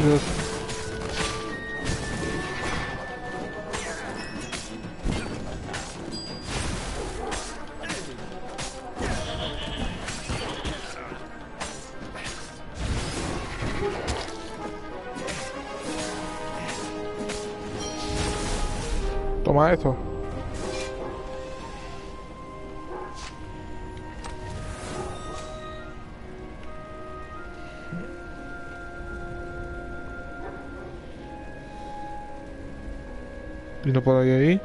Dios. Toma esto. Y no puedo ir ahí.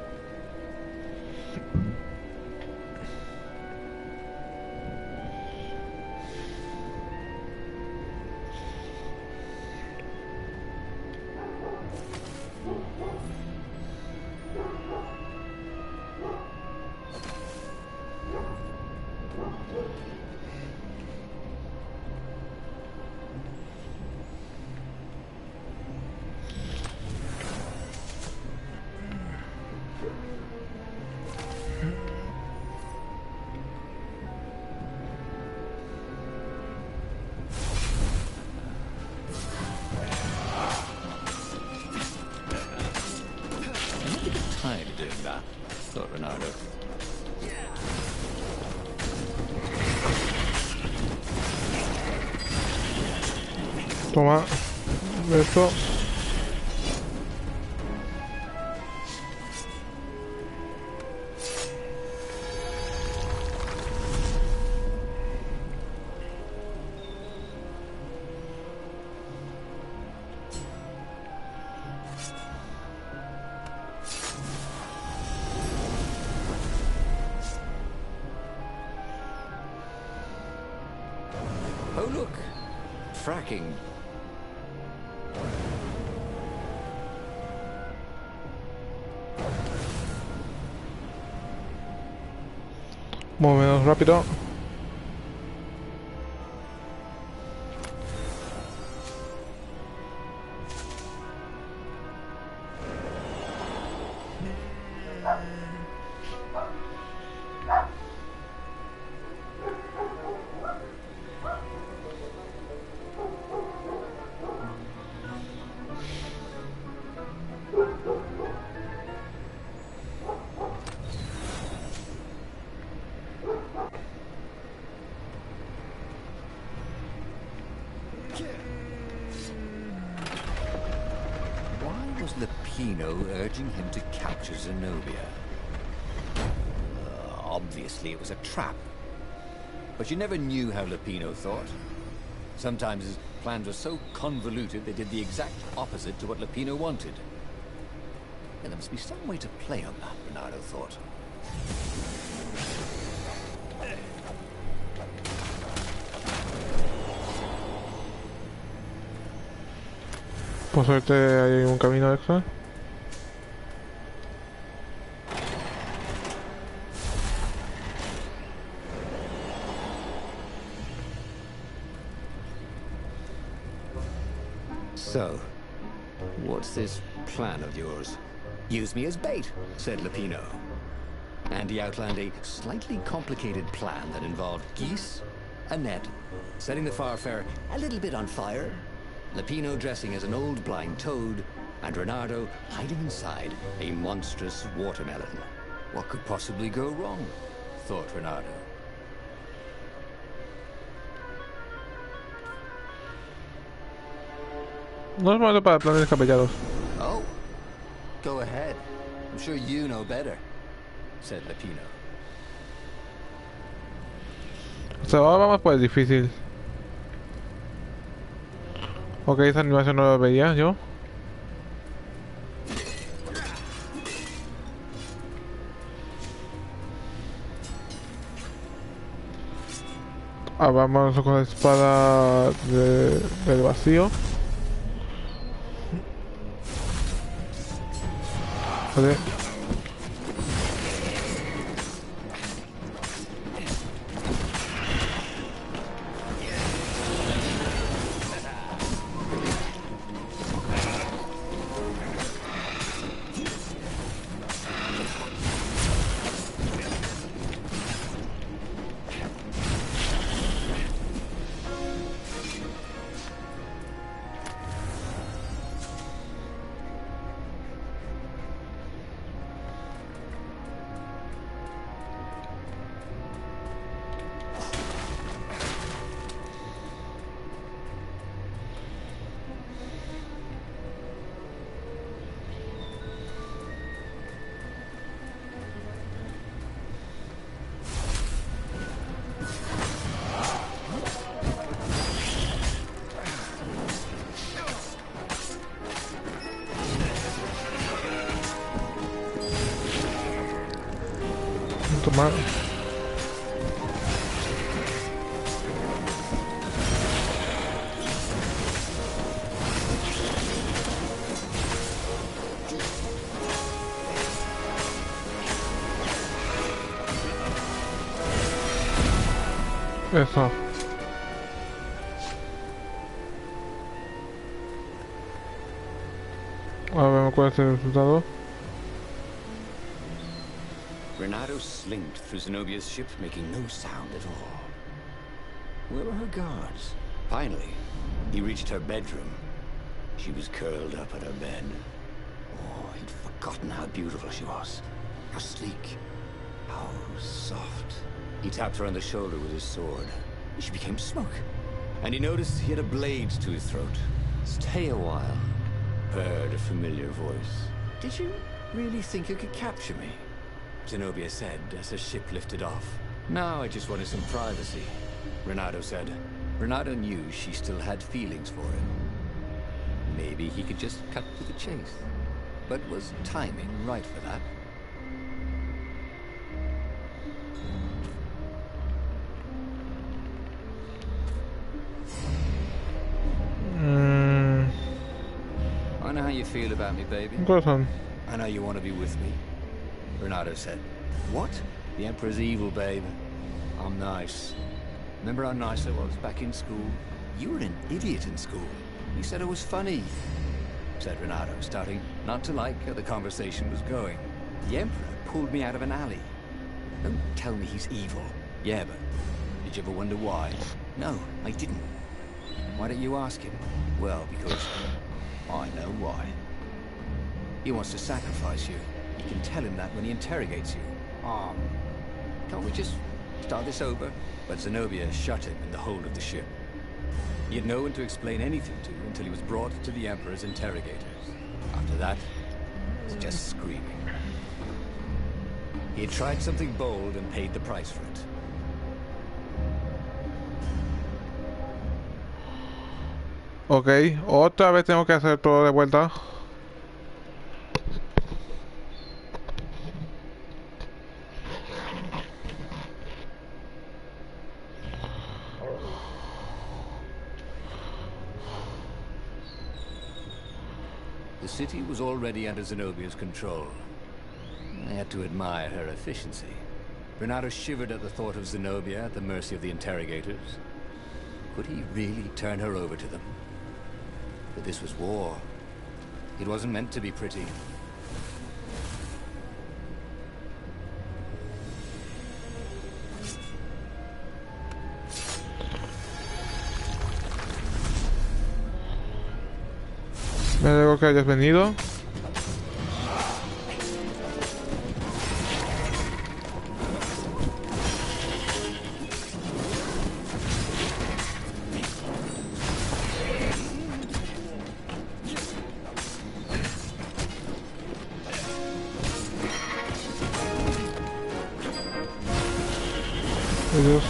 Time doing that, thought Renato. Toma esto. Oh, look! Fracking. Más o menos rápido. Why was Lupino urging him to capture Zenobia? Obviously it was a trap. But you never knew how Lupino thought. Sometimes his plans were so convoluted they did the exact opposite to what Lupino wanted. And there must be some way to play on that, Renato thought. Por suerte hay un camino extra. So, what's this plan of yours? Use me as bait, said Lupino. And he outlined a slightly complicated plan that involved geese, a net, setting the Farfarer a little bit on fire, Lupino dressing as an old blind toad, and Renato hiding inside a monstrous watermelon. What could possibly go wrong? Thought Renato. No es malo para planes descabellados. Oh, go ahead. I'm sure you know better, said Lupino. O sea, ahora vamos por el difícil. Ok, esa animación no la veía yo. Ah, vamos con la espada del vacío. Vale. Tomar. Eso. A ver cuál es el resultado. Renato slinked through Zenobia's ship, making no sound at all. Where were her guards? Finally, he reached her bedroom. She was curled up at her bed. Oh, he'd forgotten how beautiful she was. How sleek. How soft. He tapped her on the shoulder with his sword. She became smoke. And he noticed he had a blade to his throat. Stay a while, purred a familiar voice. Did you really think you could capture me? Zenobia said as her ship lifted off. No, I just wanted some privacy, Renato said. Renato knew she still had feelings for him. Maybe he could just cut to the chase. But was timing right for that? I know how you feel about me, baby. Go on. I know you want to be with me. Renato said. What? The Emperor's evil, babe. I'm nice. Remember how nice I was back in school? You were an idiot in school. You said I was funny, said Renato, starting not to like how the conversation was going. The Emperor pulled me out of an alley. Don't tell me he's evil. Yeah, but did you ever wonder why? No, I didn't. Why don't you ask him? Well, because I know why. He wants to sacrifice you. You can tell him that when he interrogates you. Can't we just start this over? But Zenobia shut him in the hold of the ship. He had no one to explain anything to until he was brought to the Emperor's interrogators. After that, it was just screaming. He had tried something bold and paid the price for it. Ok, otra vez tengo que hacer todo de vuelta. The city was already under Zenobia's control. I had to admire her efficiency. Renato shivered at the thought of Zenobia at the mercy of the interrogators. Could he really turn her over to them? But this was war. It wasn't meant to be pretty. Me alegro que hayas venido. Adiós.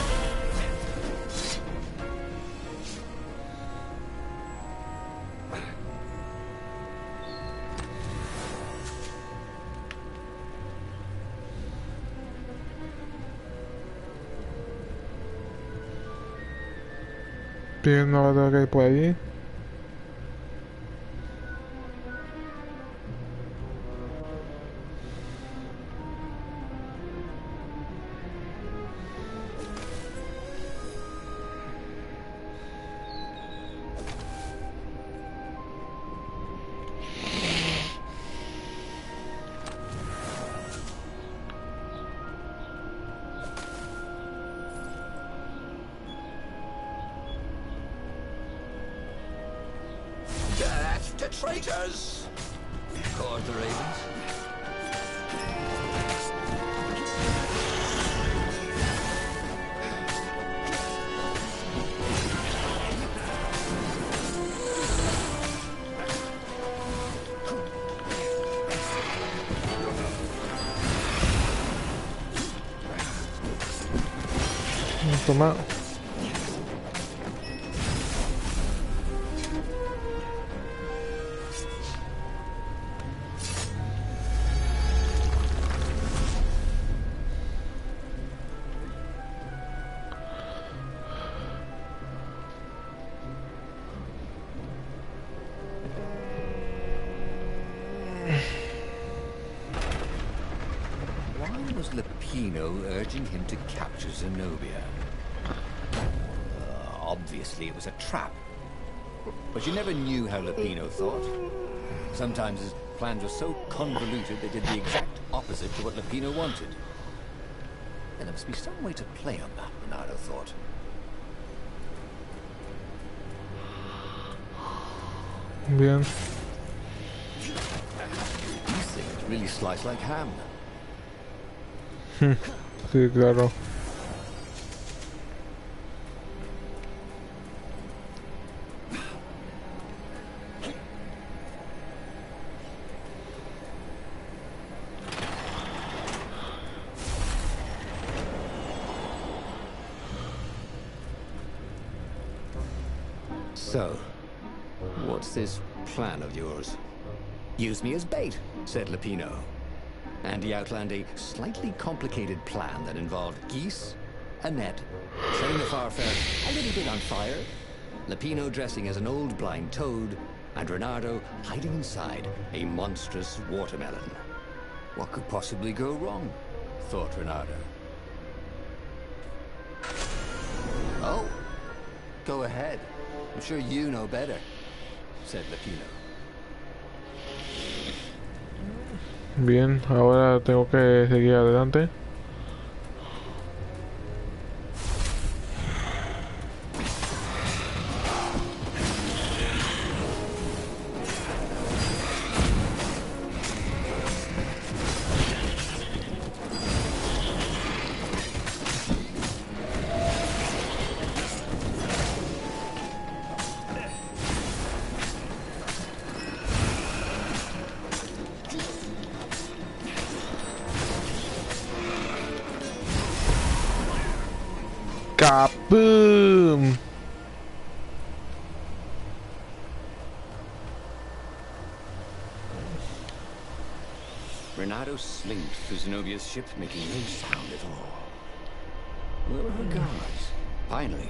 Bien, no veo que hay por allí. The traitors! Caught the ravens. Toma. Why was Lupino urging him to capture Zenobia? Obviously it was a trap. But you never knew how Lupino thought. Sometimes his plans were so convoluted they did the exact opposite to what Lupino wanted. And there must be some way to play on that, Renato thought. Bien. These things really slice like ham. Sí, claro. So, what's this plan of yours? Use me as bait, said Lupino. And he outlined a slightly complicated plan that involved geese, a net, setting the Farfair a little bit on fire, Lupino dressing as an old blind toad, and Renato hiding inside a monstrous watermelon. What could possibly go wrong? Thought Renato. Oh, go ahead. I'm sure you know better, said Lupino. Bien, ahora tengo que seguir adelante. Kaboom! Renato slinked through Zenobia's ship, making no sound at all. Where were her guards? Finally,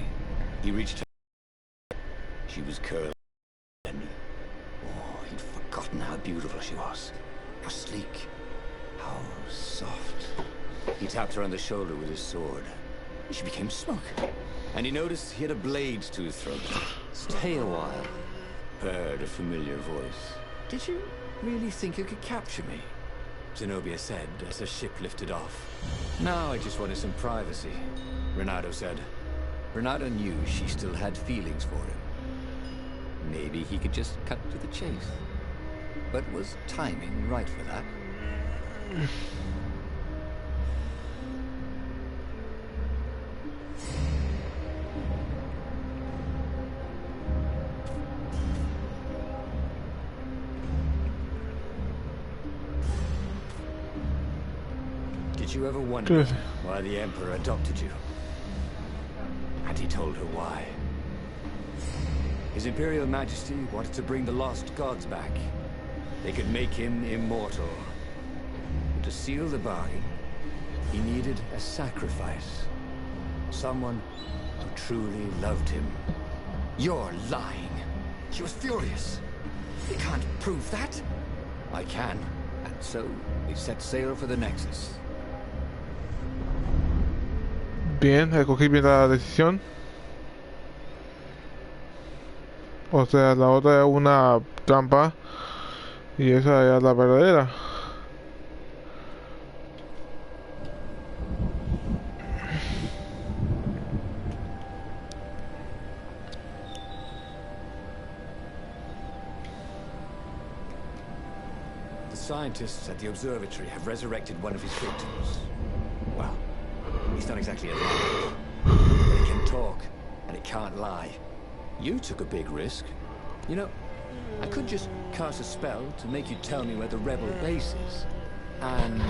he reached her. She was curled. Oh, he'd forgotten how beautiful she was. How sleek. How soft. He tapped her on the shoulder with his sword. She became smoke. And he noticed he had a blade to his throat. Stay a while. Heard a familiar voice. Did you really think you could capture me? Zenobia said as the ship lifted off. No, I just wanted some privacy, Renato said. Renato knew she still had feelings for him. Maybe he could just cut to the chase. But was timing right for that? Did you ever wonder why the Emperor adopted you? And he told her why. His Imperial Majesty wanted to bring the lost gods back. They could make him immortal. But to seal the bargain, he needed a sacrifice. Someone who truly loved him. You're lying. She was furious. You can't prove that. I can. And so, we set sail for the Nexus. Bien, escogí bien la decisión. O sea, la otra es una trampa y esa es la verdadera. scientists at the observatory have resurrected one of his victims. Well, he's not exactly alive, but it can talk, and it can't lie. You took a big risk. You know, I could just cast a spell to make you tell me where the rebel base is. And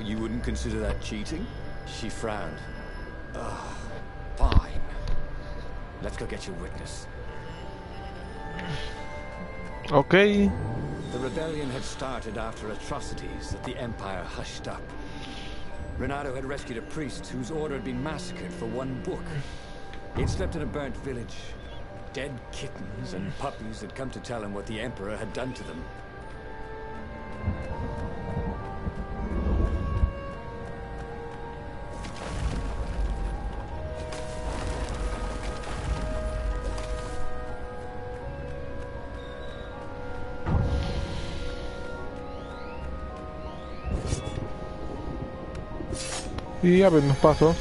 you wouldn't consider that cheating? She frowned. Ugh, fine. Let's go get your witness. Okay. The rebellion had started after atrocities that the Empire hushed up. Renato had rescued a priest whose order had been massacred for one book. He'd slept in a burnt village. Dead kittens and puppies had come to tell him what the Emperor had done to them. Y abrirnos paso.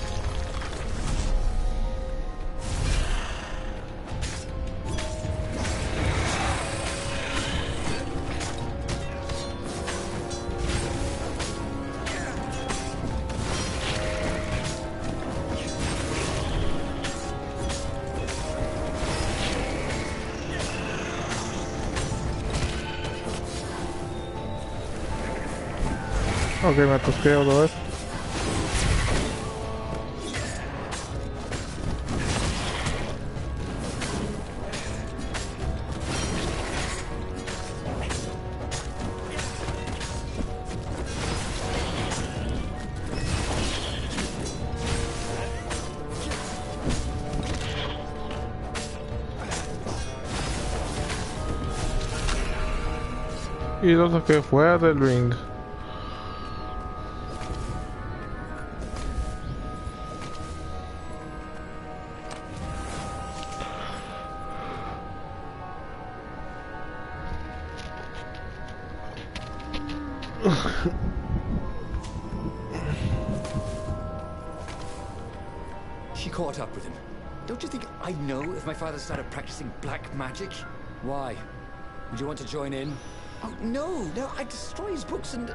Ok, me atasqué otra vez. Y lo saqué fuera del ring. She caught up with him. Don't you think I'd know if my father started practicing black magic? Why? Would you want to join in? Oh, no, I'd destroy his books and...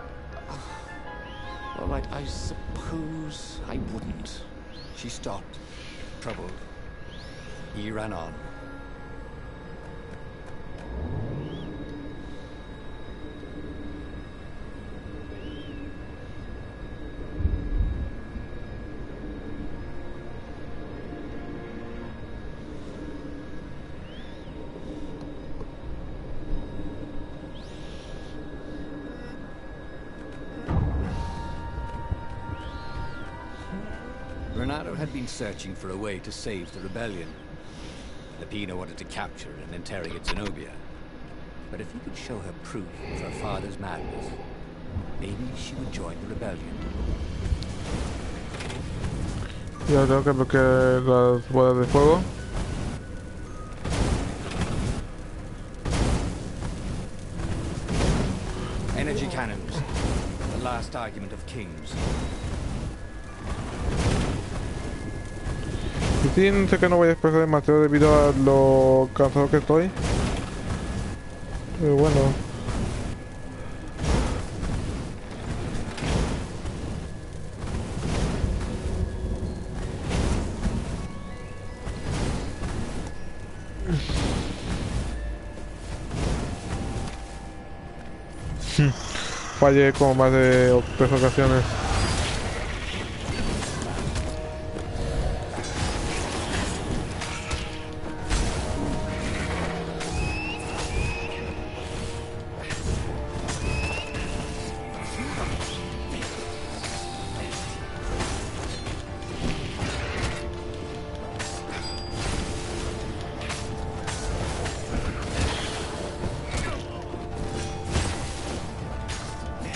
All right, I suppose I wouldn't. She stopped, troubled. He ran on. Renato had been searching for a way to save the rebellion. Lapina wanted to capture and interrogate Zenobia. But if he could show her proof of her father's madness, maybe she would join the rebellion. Ya tengo que bloquear las bolas de fuego. Energy cannons. The last argument of kings. Y sí, sé que no voy a expresar demasiado debido a lo cansado que estoy. Pero bueno. Fallé como más de 3 ocasiones.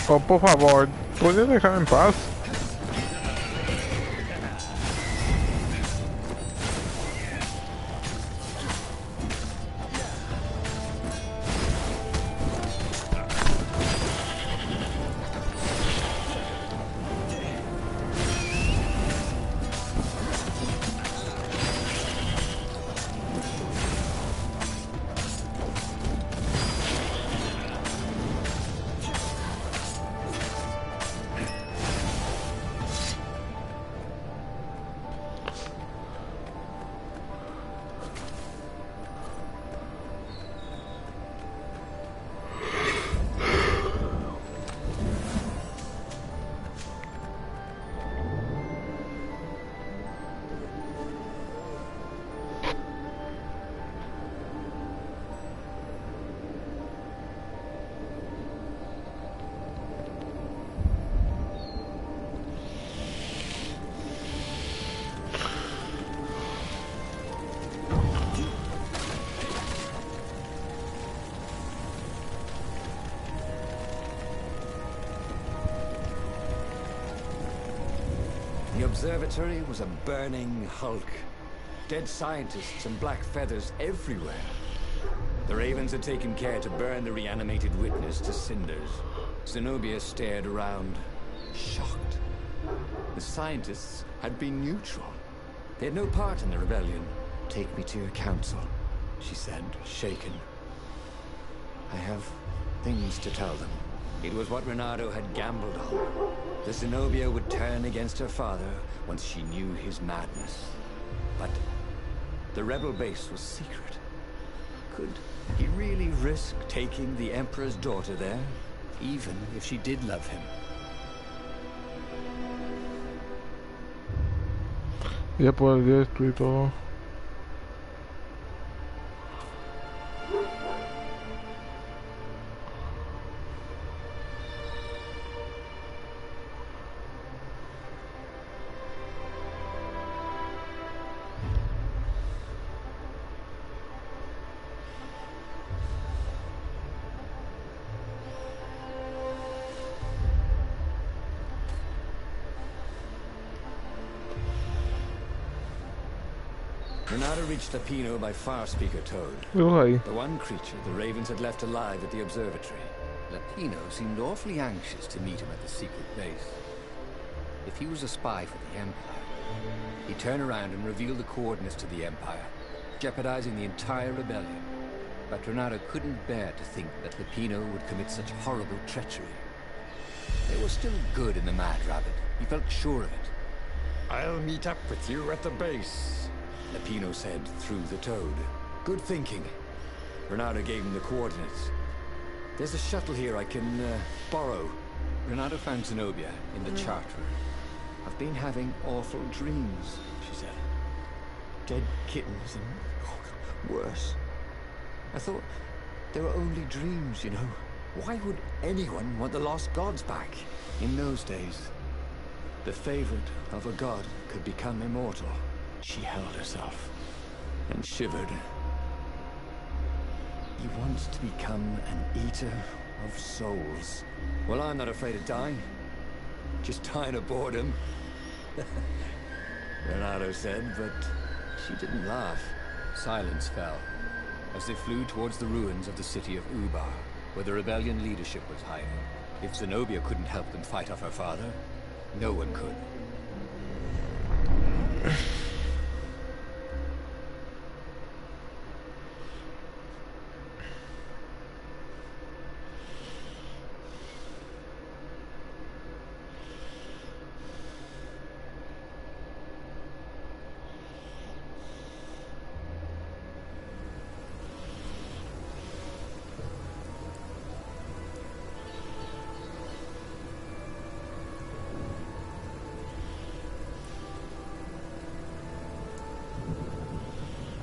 Oh, por favor, ¿puedes dejarme en paz? observatory was a burning hulk. Dead scientists and black feathers everywhere. The ravens had taken care to burn the reanimated witness to cinders. Zenobia stared around, shocked. The scientists had been neutral. They had no part in the rebellion. "Take me to your council," she said, shaken. "I have things to tell them." It was what Renato had gambled on. The Zenobia would turn against her father once she knew his madness. But the rebel base was secret. Could he really risk taking the Emperor's daughter there, even if she did love him? Ya podría destruir todo. Renato reached Lapino by far-speaker Toad. Vemos ahí. The one creature the ravens had left alive at the observatory. Lapino seemed awfully anxious to meet him at the secret base. If he was a spy for the Empire, he'd turn around and reveal the coordinates to the Empire, jeopardizing the entire rebellion. But Renato couldn't bear to think that Lapino would commit such horrible treachery. There was still good in the Mad Rabbit. He felt sure of it. "I'll meet up with you at the base," Lapino said through the Toad. "Good thinking." Renato gave him the coordinates. "There's a shuttle here I can borrow." Renato found Zenobia in the chart room. "I've been having awful dreams," she said. "Dead kittens and worse. I thought they were only dreams, you know. Why would anyone want the lost gods back? In those days, the favorite of a god could become immortal." She held herself and shivered. "He wants to become an eater of souls. Well, I'm not afraid of dying. Just dying of boredom," Renato said, but she didn't laugh. Silence fell as they flew towards the ruins of the city of Ubar, where the rebellion leadership was hiding. If Zenobia couldn't help them fight off her father, no one could.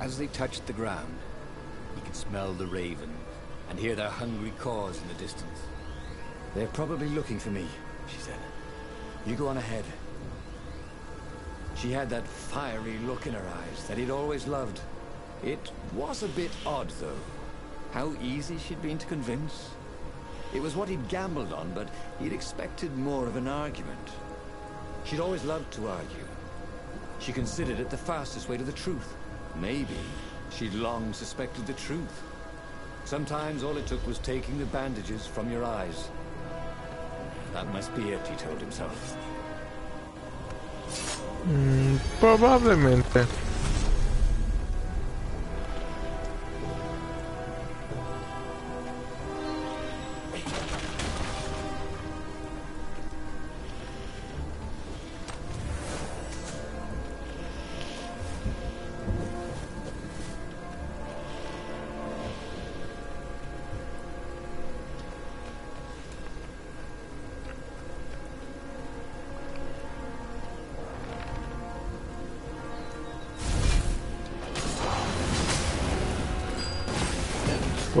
As they touched the ground, he could smell the ravens and hear their hungry caws in the distance. "They're probably looking for me," she said. "You go on ahead." She had that fiery look in her eyes that he'd always loved. It was a bit odd, though. How easy she'd been to convince. It was what he'd gambled on, but he'd expected more of an argument. She'd always loved to argue. She considered it the fastest way to the truth. Maybe she'd long suspected the truth. Sometimes all it took was taking the bandages from your eyes. That must be it, he told himself. Probablemente.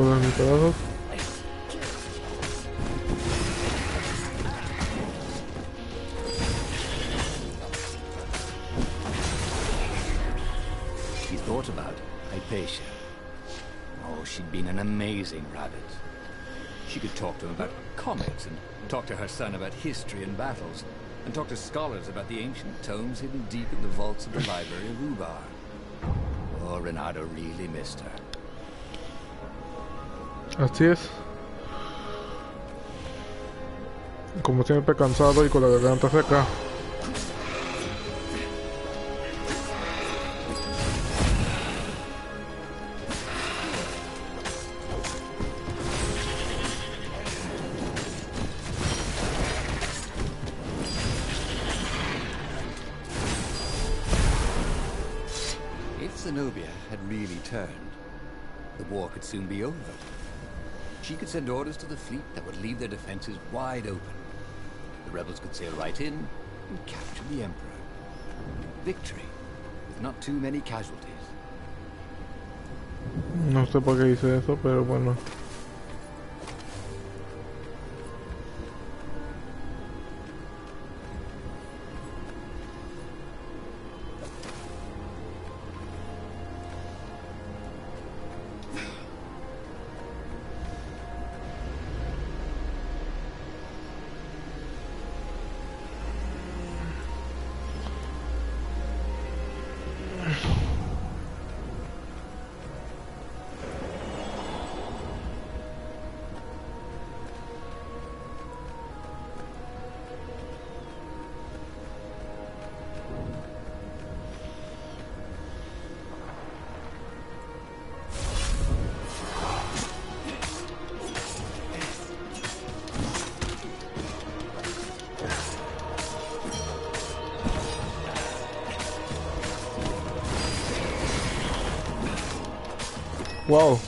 Todos mis pedazos. He thought about Hypatia. Oh, she'd been an amazing rabbit. She could talk to him about comics and talk to her son about history and battles. and talk to scholars about the ancient tomes hidden deep in the vaults of the library of Ubar. Oh, Renato really missed her. Así es. Como siempre, cansado y con la garganta seca. If Zenobia had really turned, the war could soon be over. She could send orders to the fleet that would leave their defenses wide open. The rebels could sail right in and capture the Emperor. Victory, with not too many casualties. No sé por qué hice eso, pero bueno. Wow,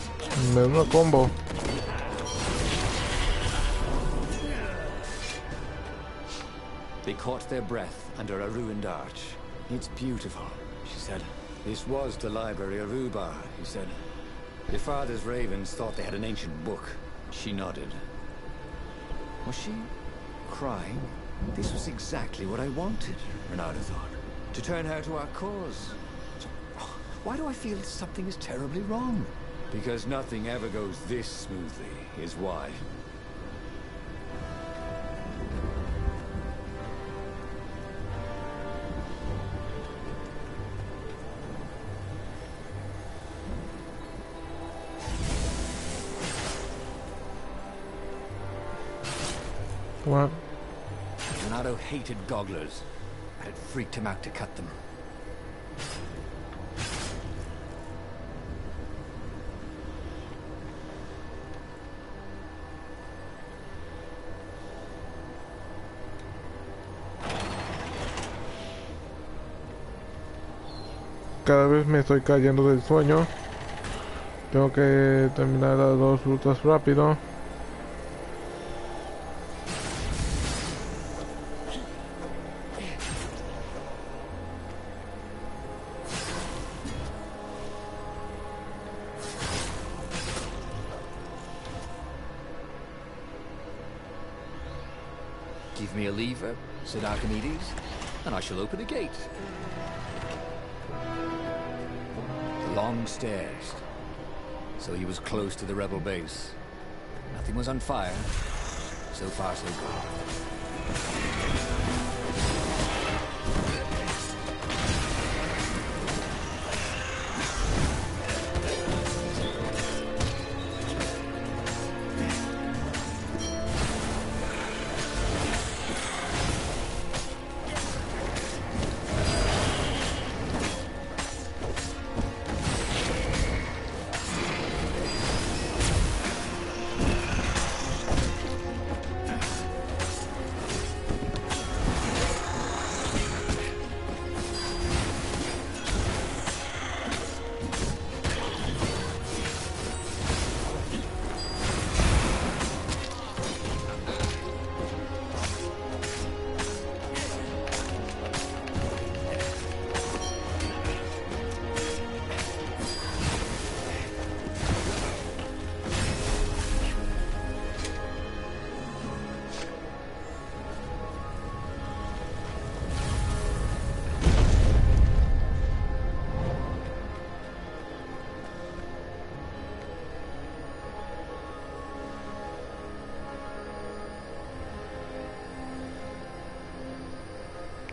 me da una combo. They caught their breath under a ruined arch. It's beautiful, she said. This was the library of Ubar, he said. Your father's ravens thought they had an ancient book. She nodded. Was she crying? This was exactly what I wanted, Renato thought. To turn her to our cause. Why do I feel something is terribly wrong? Because nothing ever goes this smoothly, is why. What? Renato hated gogglers, but it freaked him out to cut them. Cada vez me estoy cayendo del sueño. Tengo que terminar las dos rutas rápido. Give me a lever, said Archimedes, and I shall open a gate. Long stairs. So he was close to the rebel base. Nothing was on fire. So far, so good.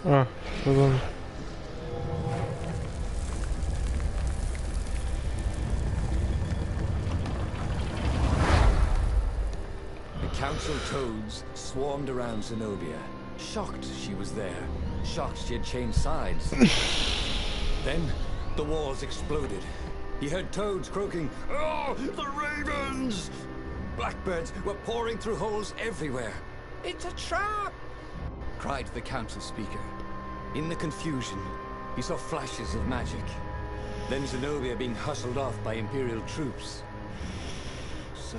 Ah, perdón. The council toads swarmed around Zenobia, shocked she was there, shocked she had changed sides. Then the walls exploded. He heard toads croaking, "Oh, the ravens!" Blackbirds were pouring through holes everywhere. "It's a trap!" cried the council speaker. In the confusion, he saw flashes of magic. Then Zenobia being hustled off by Imperial troops. So,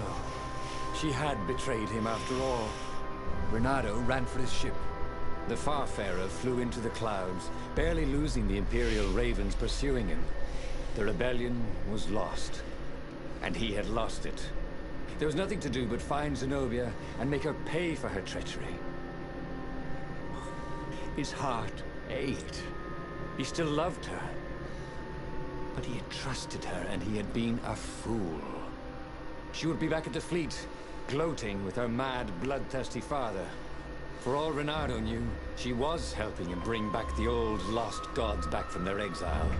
she had betrayed him after all. Renato ran for his ship. The Farfarer flew into the clouds, barely losing the Imperial ravens pursuing him. The rebellion was lost, and he had lost it. There was nothing to do but find Zenobia and make her pay for her treachery. His heart ached. He still loved her. But he had trusted her, and he had been a fool. She would be back at the fleet, gloating with her mad, bloodthirsty father. For all Renato knew, she was helping him bring back the old, lost gods back from their exile.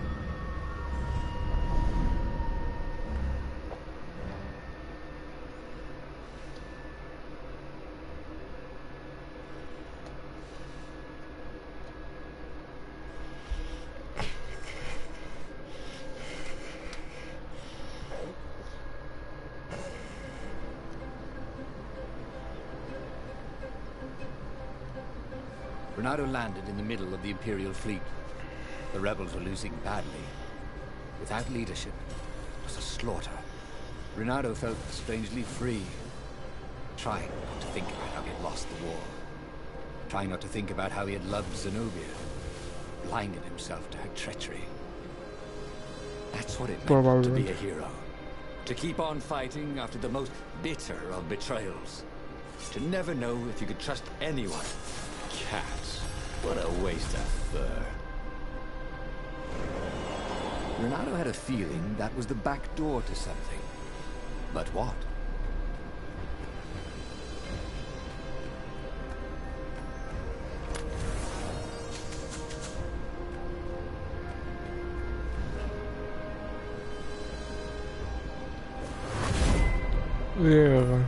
Renato landed in the middle of the Imperial fleet. The rebels were losing badly. Without leadership, it was a slaughter. Renato felt strangely free, trying not to think about how he had lost the war. Trying not to think about how he had loved Zenobia, blinded himself to her treachery. That's what it meant to be a hero. To keep on fighting after the most bitter of betrayals. To never know if you could trust anyone. Cats. What a waste of fur. Renato had a feeling that was the back door to something. But what? Yeah.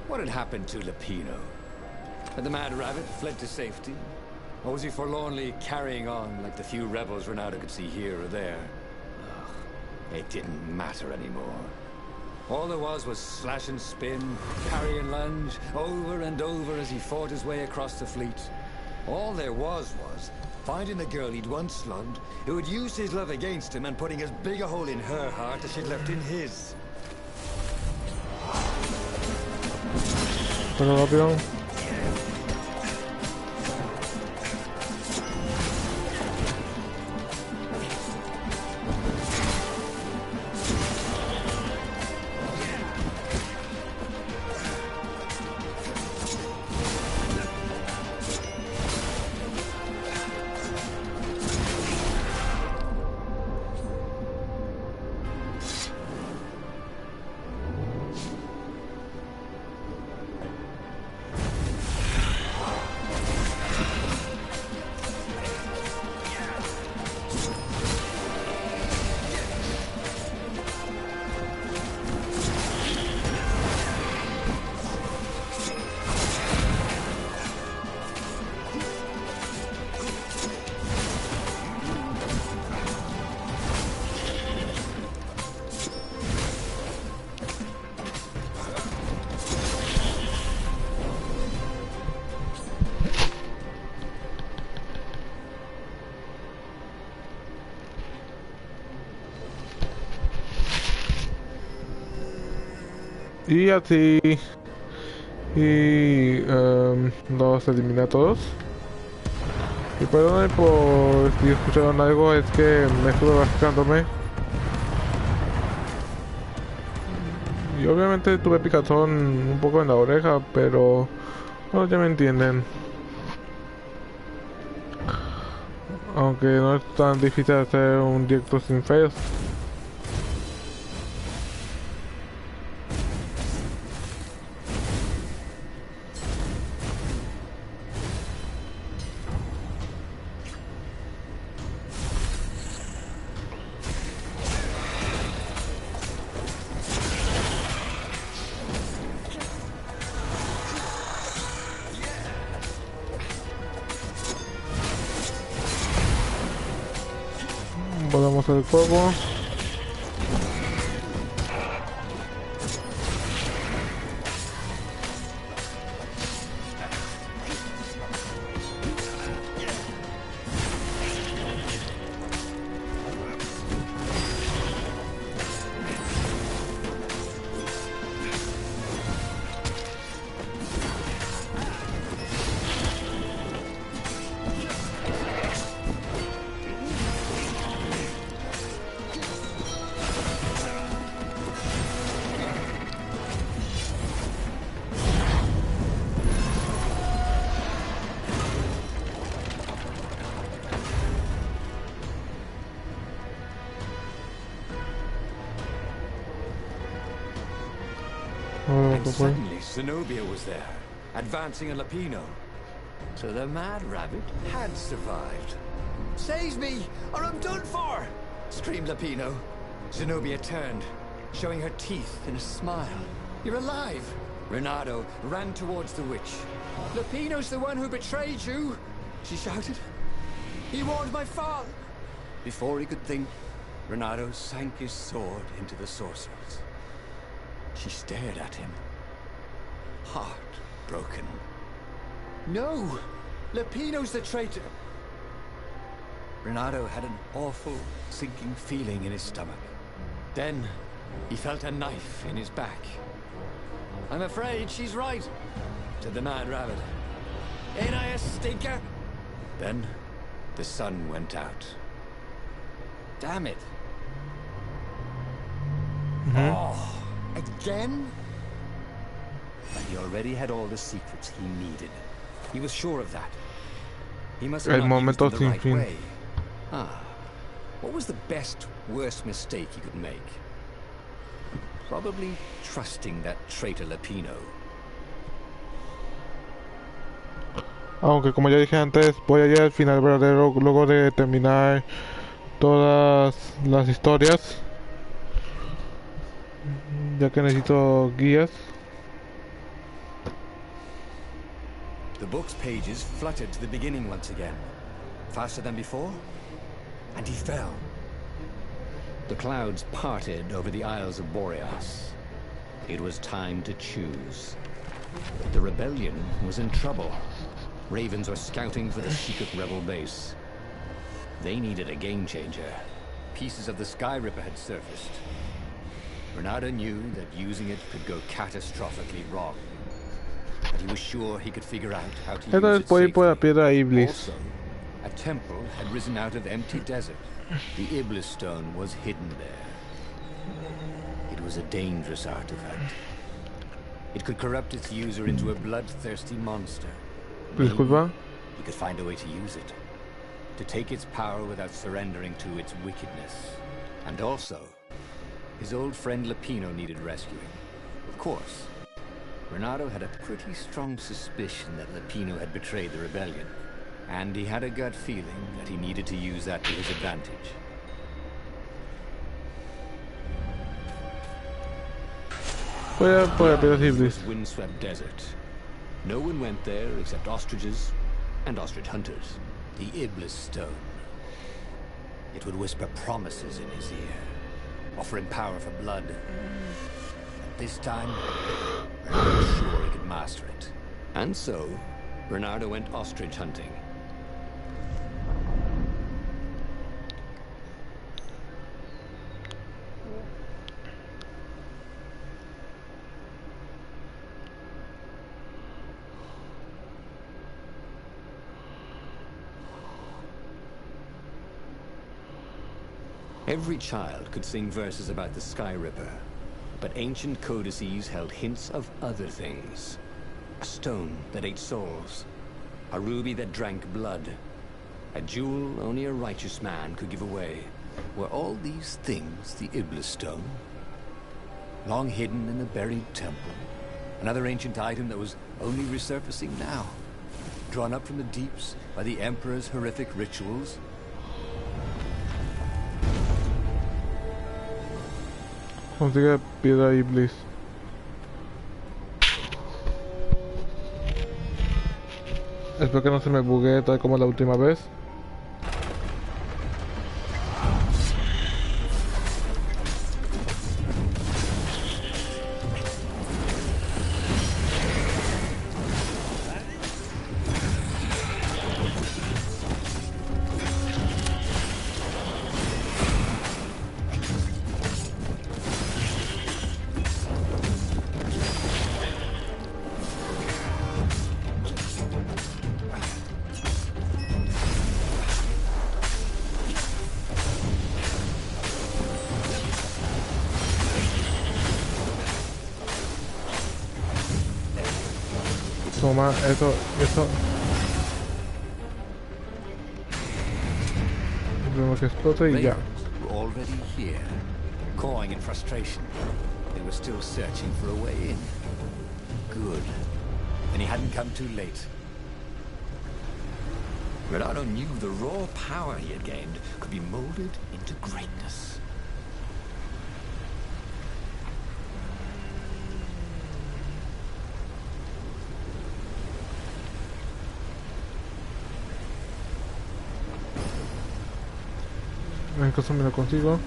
What had happened to Lupino? Had the Mad Rabbit fled to safety? Or was he forlornly carrying on like the few rebels Renato could see here or there? Ugh, it didn't matter anymore. All there was slash and spin, parry and lunge, over and over as he fought his way across the fleet. All there was finding the girl he'd once slugged, who had used his love against him and putting as big a hole in her heart as she'd left in his. Pero rápido. Y así los eliminé a todos. Y perdón por si escucharon algo, es que me estuve rascándome. Y obviamente tuve picazón un poco en la oreja, pero bueno, ya me entienden. Aunque no es tan difícil hacer un directo sin fails. Volvemos al juego. And suddenly Zenobia was there, advancing a Lapino. So the mad rabbit had survived. "Save me, or I'm done for!" screamed Lapino. Zenobia turned, showing her teeth in a smile. "You're alive!" Renato ran towards the witch. "Lapino's the one who betrayed you!" she shouted. "He warned my father!" Before he could think, Renato sank his sword into the sorceress. She stared at him, heartbroken. "No! Lapino's the traitor!" Renato had an awful, sinking feeling in his stomach. Then, he felt a knife in his back. "I'm afraid she's right," said the mad rabbit. "Ain't I a stinker?" Then, the sun went out. Damn it. Oh, again? But he already had all the secrets he needed. He was sure of that. He must have not used them the right way. What was the best, worst mistake he could make? Probably trusting that traitor Lapino. Aunque como ya dije antes, voy a ir al final verdadero luego de terminar todas las historias, ya que necesito guías. The book's pages fluttered to the beginning once again, faster than before, and he fell. The clouds parted over the Isles of Boreas. It was time to choose. The rebellion was in trouble. Ravens were scouting for the secret rebel base. They needed a game changer. Pieces of the Sky Ripper had surfaced. Renato knew that using it could go catastrophically wrong. But he was sure he could figure out how to use it safely. Also, a temple had risen out of empty desert. The Iblis stone was hidden there. It was a dangerous artifact. It could corrupt its user into a bloodthirsty monster. Disculpa. He could find a way to use it, to take its power without surrendering to its wickedness. And also, his old friend Lapino needed rescuing. Of course, Renato had a pretty strong suspicion that Lapino had betrayed the rebellion, and he had a gut feeling that he needed to use that to his advantage. This windswept desert. No one went there except ostriches and ostrich hunters. The Iblis stone. It would whisper promises in his ear, offer him power for blood. But this time, Renato was sure he could master it. And so, Renato went ostrich hunting. Every child could sing verses about the Sky Ripper, But ancient codices held hints of other things. A stone that ate souls. A ruby that drank blood. A jewel only a righteous man could give away. Were all these things the Iblis stone? Long hidden in a buried temple? Another ancient item that was only resurfacing now? Drawn up from the deeps by the Emperor's horrific rituals? Consigue piedra Iblis. Espero que no se me bugue tal como la última vez. Toma, eso. Vemos que explota y ya. Ravens were already here, cawing in frustration. They were still searching for a way in. Good. And he hadn't come too late. Renato knew the raw power he had gained could be molded into greatness. En caso me lo consigo.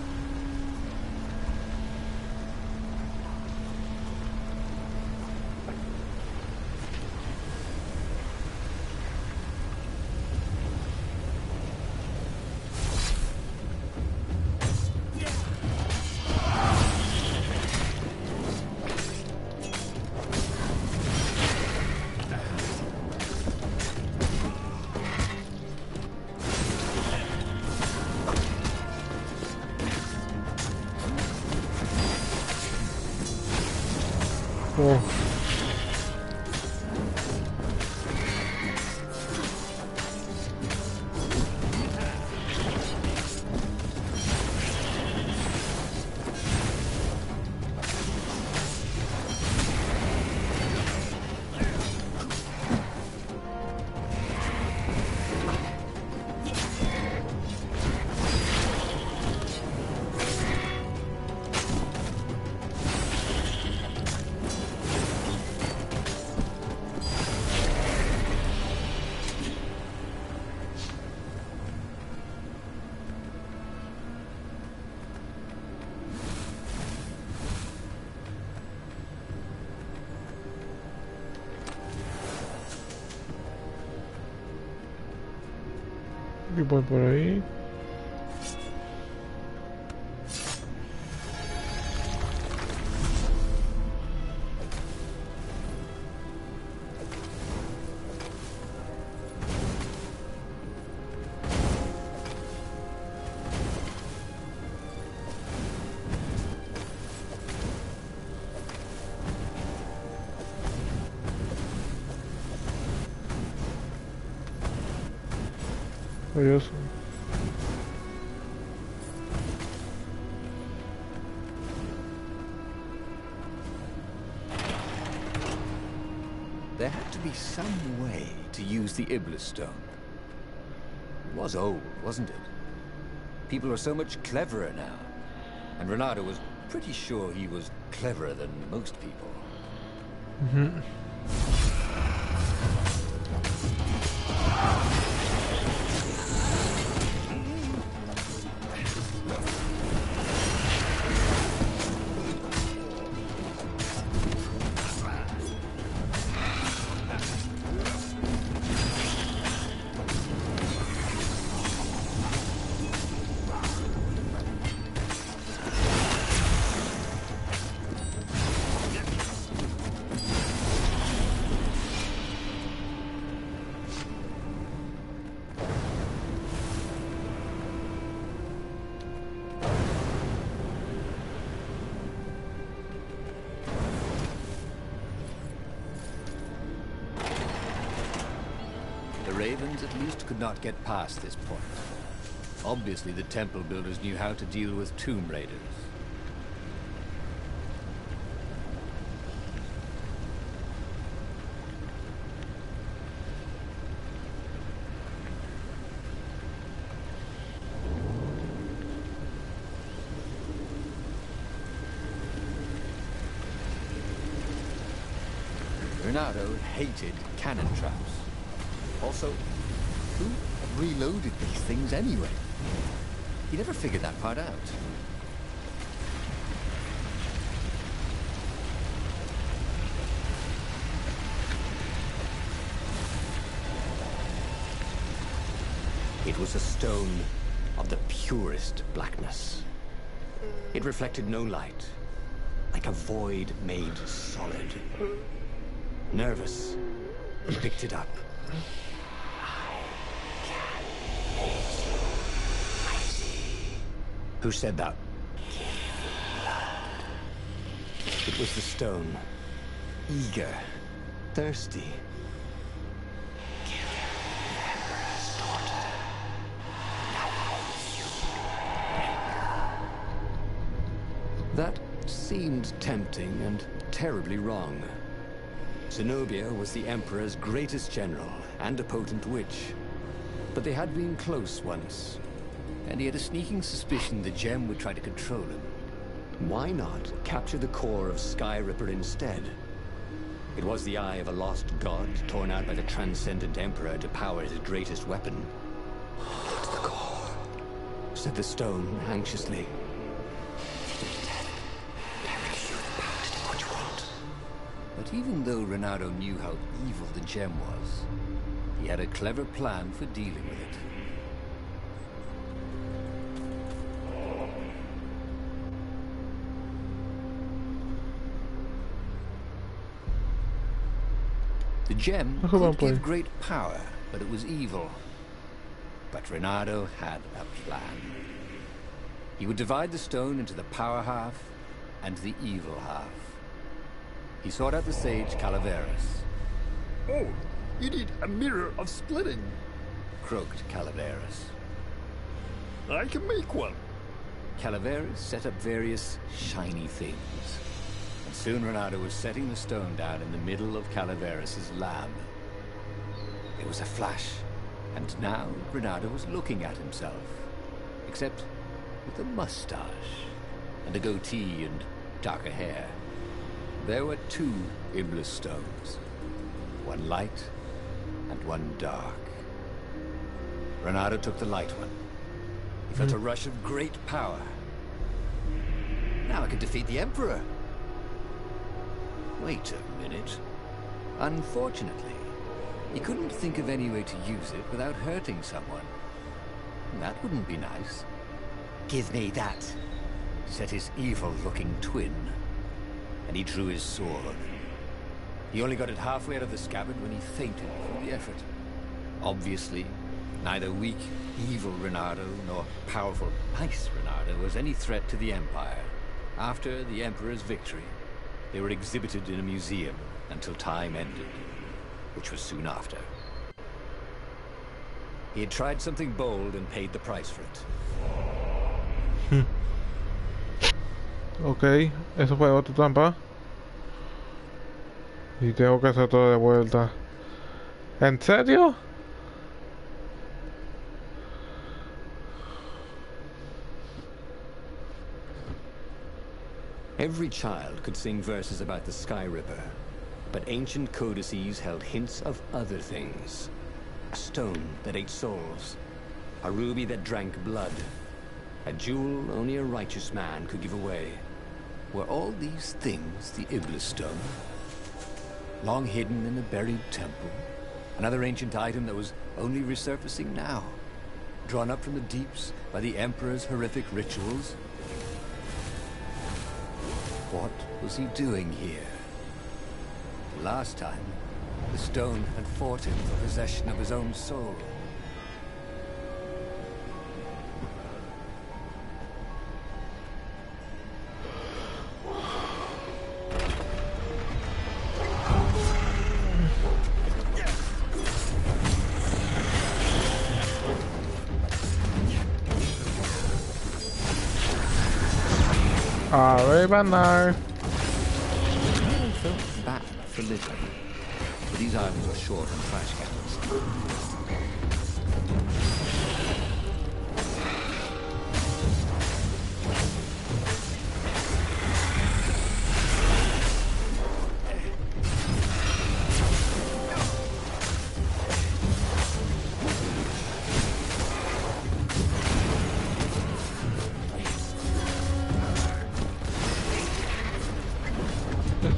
Oh. Y voy por ahí. Adiós. There had to be some way to use the Iblis stone. It was old, wasn't it? People are so much cleverer now. And Renato was pretty sure he was cleverer than most people. Mm-hmm. ravens at least could not get past this point. Obviously, the temple builders knew how to deal with tomb raiders. Renato hated cannon traps. Also, who reloaded these things anyway? He never figured that part out. It was a stone of the purest blackness. It reflected no light, like a void made solid. Nervous, he picked it up. Who said that? It was the stone. Eager, thirsty. That seemed tempting and terribly wrong. Zenobia was the Emperor's greatest general and a potent witch. But they had been close once. And he had a sneaking suspicion the gem would try to control him. Why not capture the core of Sky Ripper instead? It was the eye of a lost god torn out by the transcendent Emperor to power his greatest weapon. It's the core, said the stone anxiously. But even though Renato knew how evil the gem was, he had a clever plan for dealing with it. The gem could give great power, but it was evil. But Renato had a plan. He would divide the stone into the power half and the evil half. He sought out the sage Calaveras. Oh, you need a mirror of splitting. Croaked Calaveras. I can make one. Calaveras set up various shiny things. And soon Renato was setting the stone down in the middle of Calaveras' lab. There was a flash, and now Renato was looking at himself. Except with a mustache, and a goatee and darker hair. There were two Iblis stones. One light, and one dark. Renato took the light one. He felt a rush of great power. Now I could defeat the Emperor. Wait a minute. Unfortunately, he couldn't think of any way to use it without hurting someone. That wouldn't be nice. Give me that, said his evil-looking twin. And he drew his sword. He only got it halfway out of the scabbard when he fainted from the effort. Obviously, neither weak, evil Renato nor powerful, nice Renato was any threat to the Empire. After the Emperor's victory, they were exhibited in a museum until time ended, which was soon after. He had tried something bold and paid the price for it. Ok, eso fue otra trampa. Y tengo que hacer todo de vuelta. ¿En serio? Every child could sing verses about the Sky Ripper, but ancient codices held hints of other things. A stone that ate souls, a ruby that drank blood, a jewel only a righteous man could give away. Were all these things the Iblis stone? Long hidden in a buried temple? Another ancient item that was only resurfacing now? Drawn up from the deeps by the Emperor's horrific rituals? What was he doing here? Last time, the stone had fought him for possession of his own soul. Rebanar. I felt bad for living, but these islands are short on trash cans.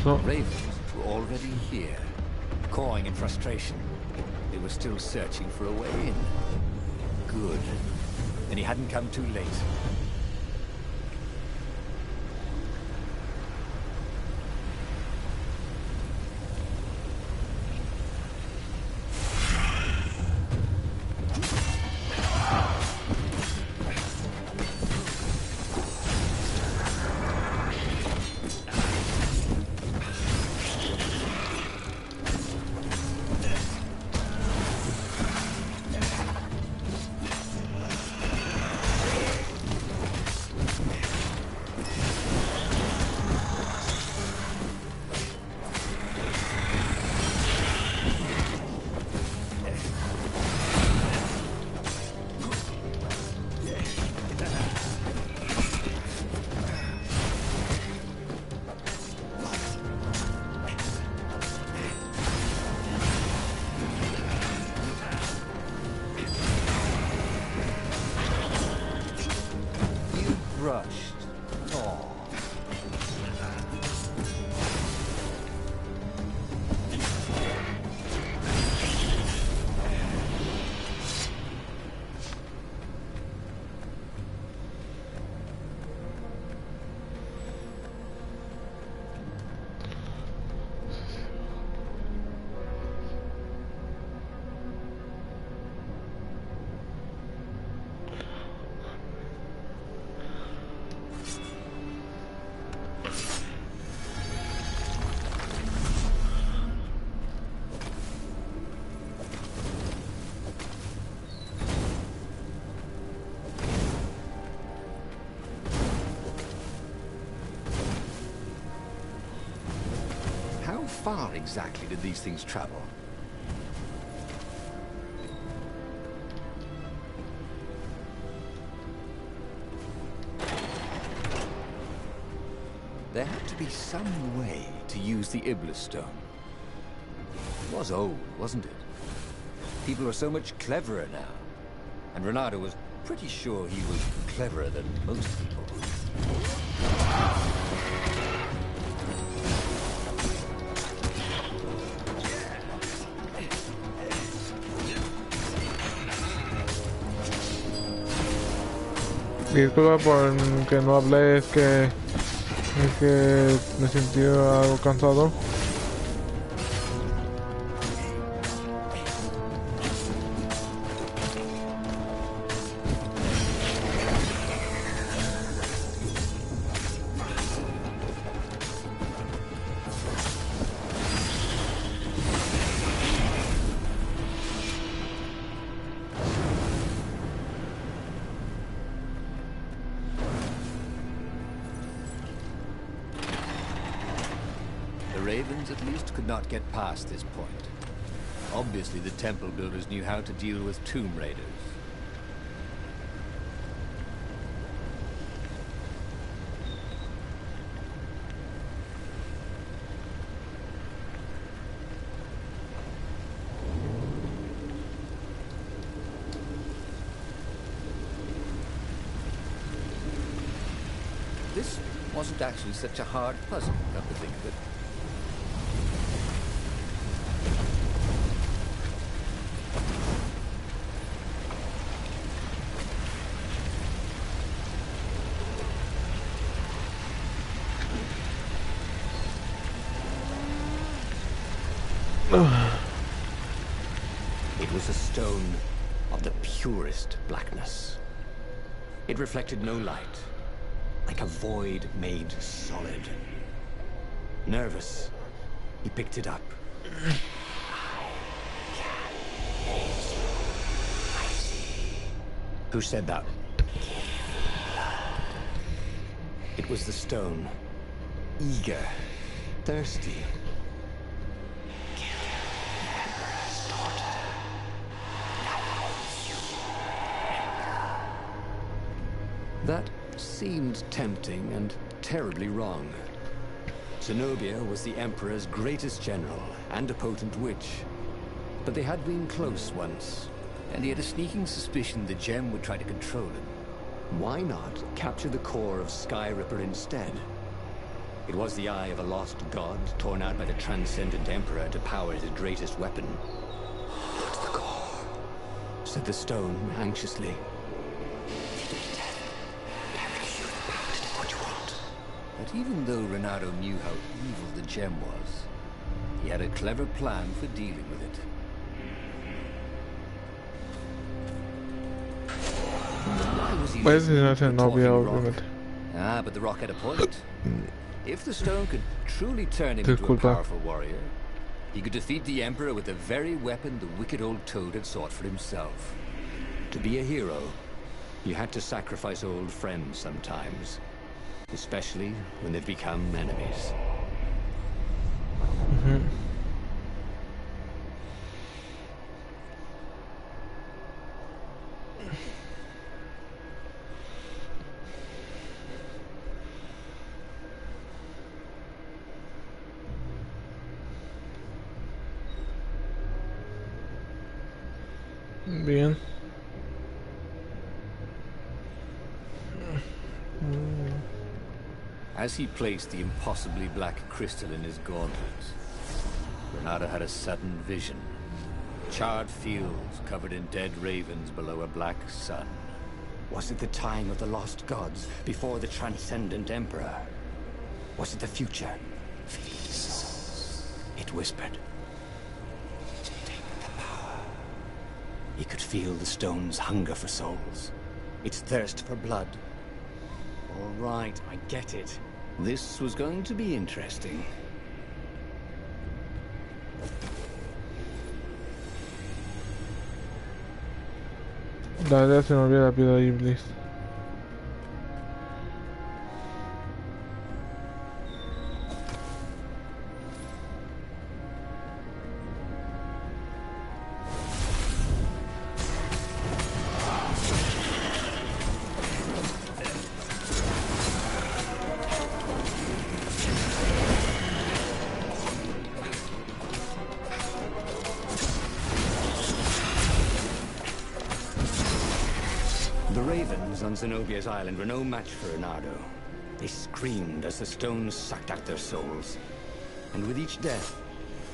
So, Ravens were already here, cawing in frustration. They were still searching for a way in. Good. Then he hadn't come too late. Rushed. Oh. How far exactly did these things travel? There had to be some way to use the Iblis stone. It was old, wasn't it? People are so much cleverer now. And Renato was pretty sure he was cleverer than most people. Disculpa por que no hablé, es que me sentí algo cansado. The Ravens at least could not get past this point. Obviously the temple builders knew how to deal with tomb raiders. This wasn't actually such a hard puzzle, come to think of it. It was a stone of the purest blackness. It reflected no light, like a void made solid. Nervous, he picked it up. Who said that? It was the stone. Eager. Thirsty. That seemed tempting and terribly wrong. Zenobia was the Emperor's greatest general and a potent witch. But they had been close once. And he had a sneaking suspicion the gem would try to control him. Why not capture the core of Sky Ripper instead? It was the eye of a lost god torn out by the Transcendent Emperor to power his greatest weapon. Not the core, said the stone anxiously. But even though Renato knew how evil the gem was, he had a clever plan for dealing with it. Why was he Puedes listening no to ser the novia, talking rock? obviamente. Ah, but the rock had a point. If the stone could truly turn him into a Disculpa. powerful warrior, he could defeat the Emperor with the very weapon the wicked old toad had sought for himself. To be a hero, you had to sacrifice old friends sometimes. Especially when they've become enemies. Bien. As he placed the impossibly black crystal in his gauntlet, Renato had a sudden vision. Charred fields covered in dead ravens below a black sun. Was it the time of the lost gods before the Transcendent Emperor? Was it the future? It whispered. Take the power. He could feel the stone's hunger for souls. Its thirst for blood. All right, I get it. This was going to be interesting. La verdad se me olvidó la piedra de Iblis. The ravens on Zenobia's island were no match for Renato. They screamed as the stones sucked out their souls. And with each death,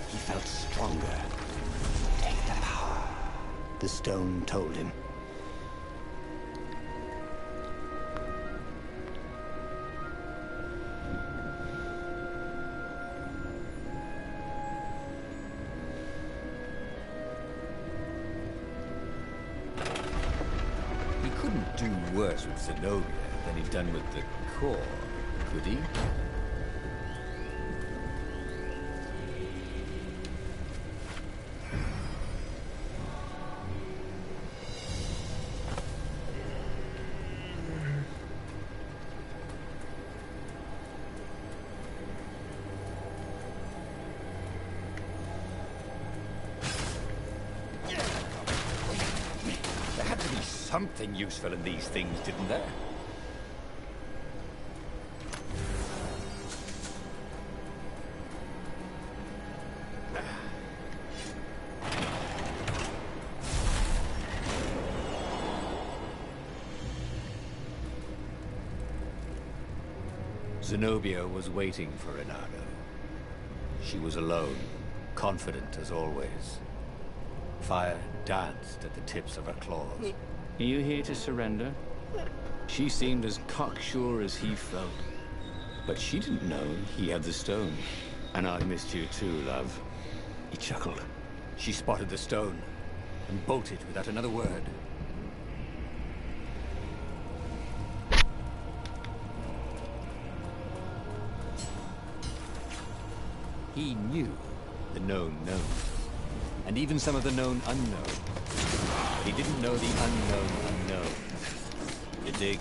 he felt stronger. Take the power, the stone told him. He couldn't do worse with Zenobia than he'd done with the core, could he? There had to be something useful in these things, didn't there? Zenobia was waiting for Renato. She was alone, confident as always. Fire danced at the tips of her claws. Are you here to surrender? She seemed as cocksure as he felt. But she didn't know he had the stone. And I missed you too, love. He chuckled. She spotted the stone and bolted without another word. He knew the known known, and even some of the known unknown. But he didn't know the unknown unknown. You dig?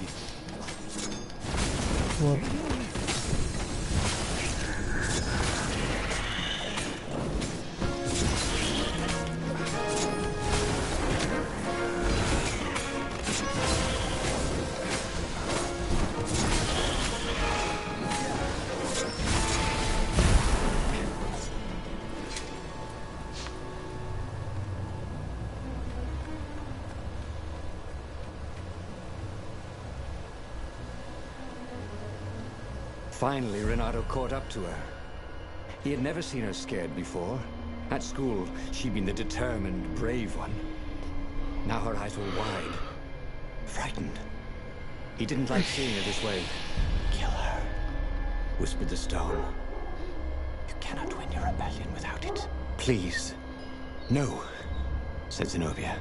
Bueno. Finally, Renato caught up to her. He had never seen her scared before. At school, she'd been the determined, brave one. Now her eyes were wide, frightened. He didn't like seeing her this way. "Kill her," whispered the stone. "You cannot win your rebellion without it." "Please." "No," said Zenobia.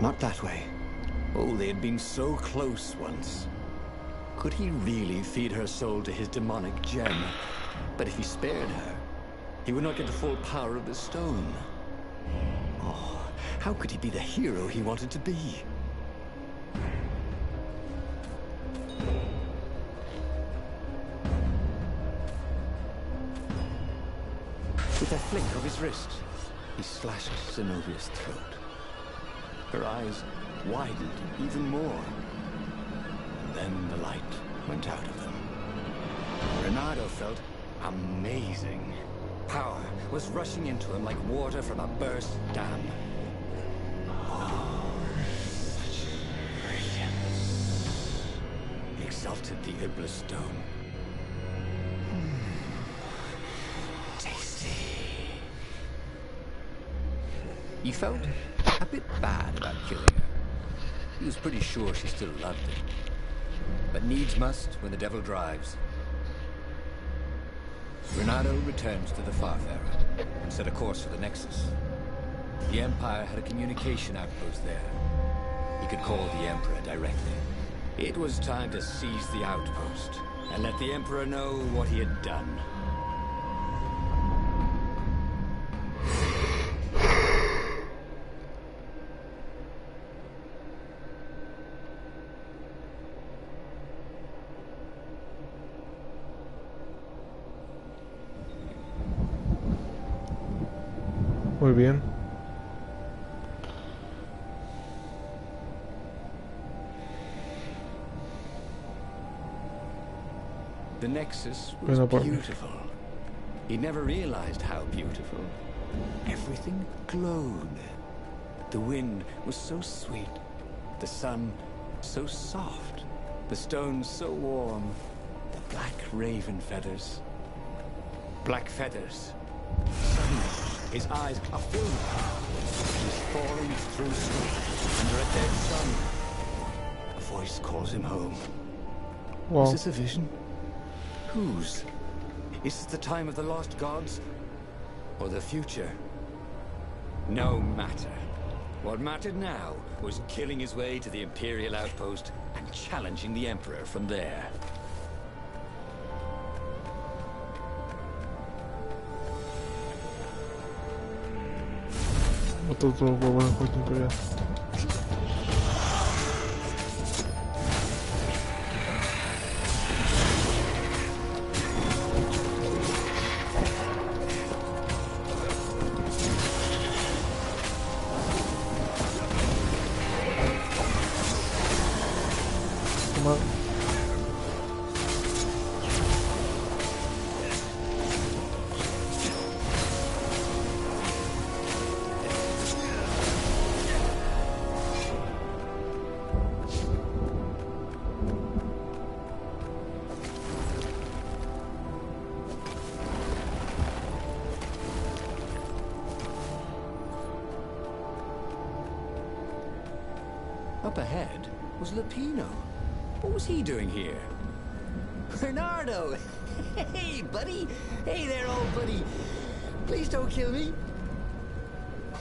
"Not that way." Oh, they had been so close once. Could he really feed her soul to his demonic gem? But if he spared her, he would not get the full power of the stone. Oh, how could he be the hero he wanted to be? With a flick of his wrist, he slashed Zenobia's throat. Her eyes widened even more. Then the light went out of them. Renato felt amazing. Power was rushing into him like water from a burst dam. Oh, such brilliance, exulted the Iblis stone. Tasty. He felt a bit bad about killing her. He was pretty sure she still loved him. But needs must when the devil drives. Renato returned to the Farfarer and set a course for the Nexus. The Empire had a communication outpost there. He could call the Emperor directly. It was time to seize the outpost and let the Emperor know what he had done. Muy bien. The Nexus was beautiful. He never realized how beautiful. Everything glowed. The wind was so sweet. The sun so soft. The stones so warm. The black raven feathers. Black feathers. Suddenly, his eyes are filled. He's falling through space under a dead sun. A voice calls him home. Wow. Is this a vision? Whose? Is this the time of the lost gods? Or the future? No matter. What mattered now was killing his way to the Imperial outpost and challenging the Emperor from there. Otro huevo de puesto imperial. Toma. Up ahead was Lupino. What was he doing here? Bernardo! Hey, buddy! Hey there, old buddy! Please don't kill me!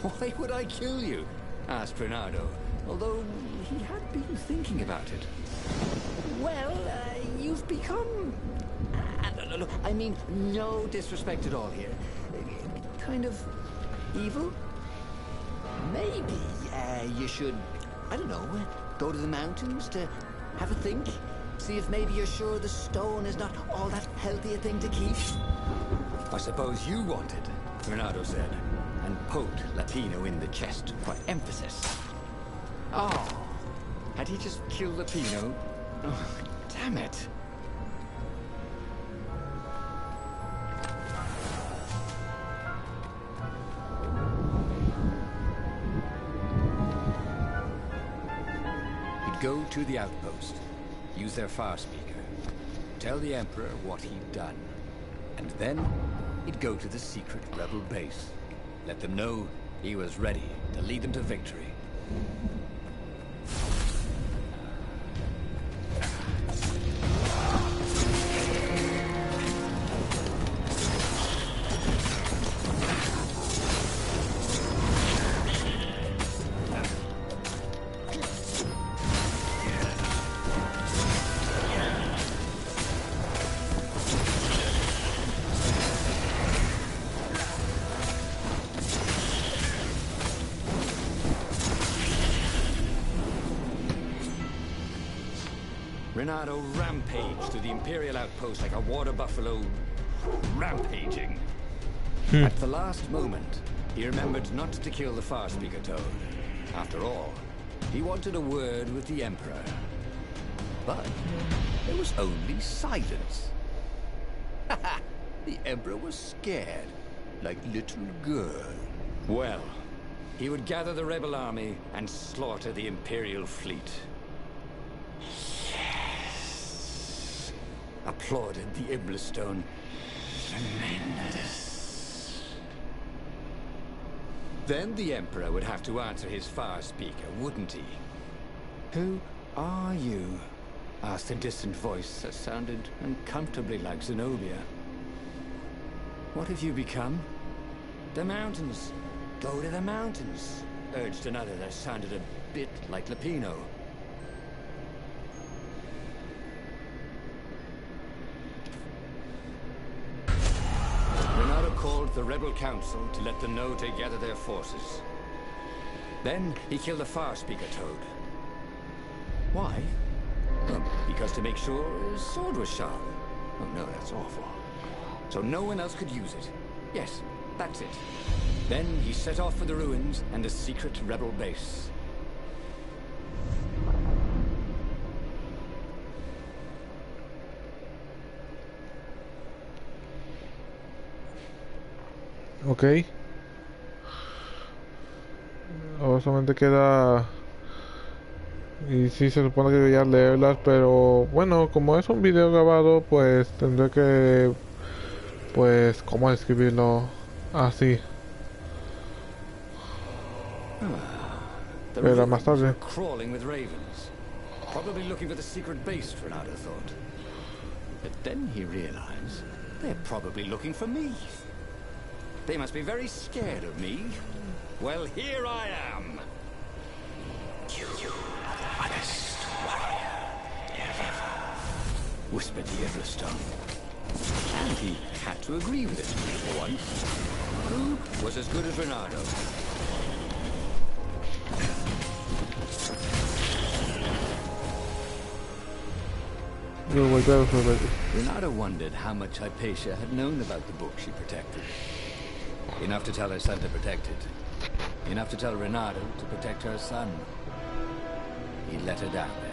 Why would I kill you? Asked Bernardo, although he had been thinking about it. Well, you've become... look, I mean, no disrespect at all here. Kind of evil? Maybe you should, I don't know, go to the mountains to have a think. See if maybe you're sure the stone is not all that healthy a thing to keep? I suppose you wanted, Renato said, and poked Lapino in the chest for emphasis. Oh, had he just killed Lapino? Oh, damn it. He'd go to the outpost, use their fire speaker, tell the Emperor what he'd done, and then he'd go to the secret rebel base, let them know he was ready to lead them to victory. Renato rampaged through the Imperial outpost like a water buffalo rampaging. At the last moment, he remembered not to kill the fire speaker toad. After all, he wanted a word with the Emperor. But there was only silence. The Emperor was scared, like little girl. Well, he would gather the rebel army and slaughter the Imperial fleet. Applauded the Iblistone. Tremendous. Then the Emperor would have to answer his fire speaker, wouldn't he? Who are you? Asked a distant voice that sounded uncomfortably like Zenobia. What have you become? The mountains. Go to the mountains, urged another that sounded a bit like Lapino. Called the rebel council to let them know to gather their forces. Then he killed the fire speaker toad. Why? Well, because to make sure his sword was sharp. Oh no, that's awful. So no one else could use it. Yes, that's it. Then he set off for the ruins and the secret rebel base. Ok. Ahora solamente queda... Y sí, se supone que debería leerlas, pero bueno, como es un video grabado, pues tendré que... Pues, ¿cómo escribirlo? Así. Pero más tarde. Crawling with ravens. Probably looking for the secret base, Renato thought. But then he realized they're probably looking for me. They must be very scared of me. Well, here I am. You are the honest warrior ever, whispered the Everstone. And he had to agree with it for once. Who was as good as Renato? Renato wondered how much Hypatia had known about the book she protected. Enough to tell her son to protect it. Enough to tell Renato to protect her son. He let her down there.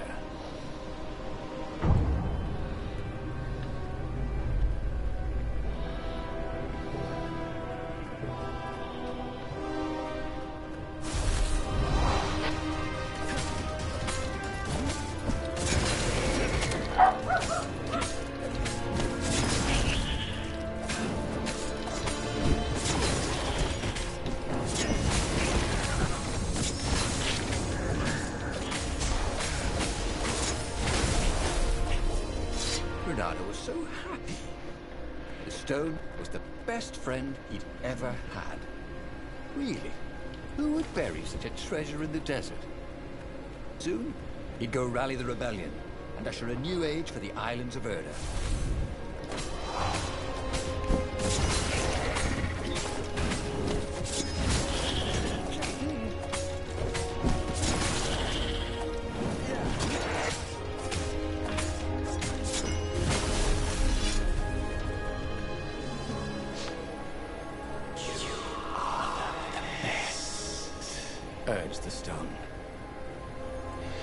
Renato was so happy. The stone was the best friend he'd ever had. Really, who would bury such a treasure in the desert? Soon, he'd go rally the rebellion and usher a new age for the islands of Erda. stone.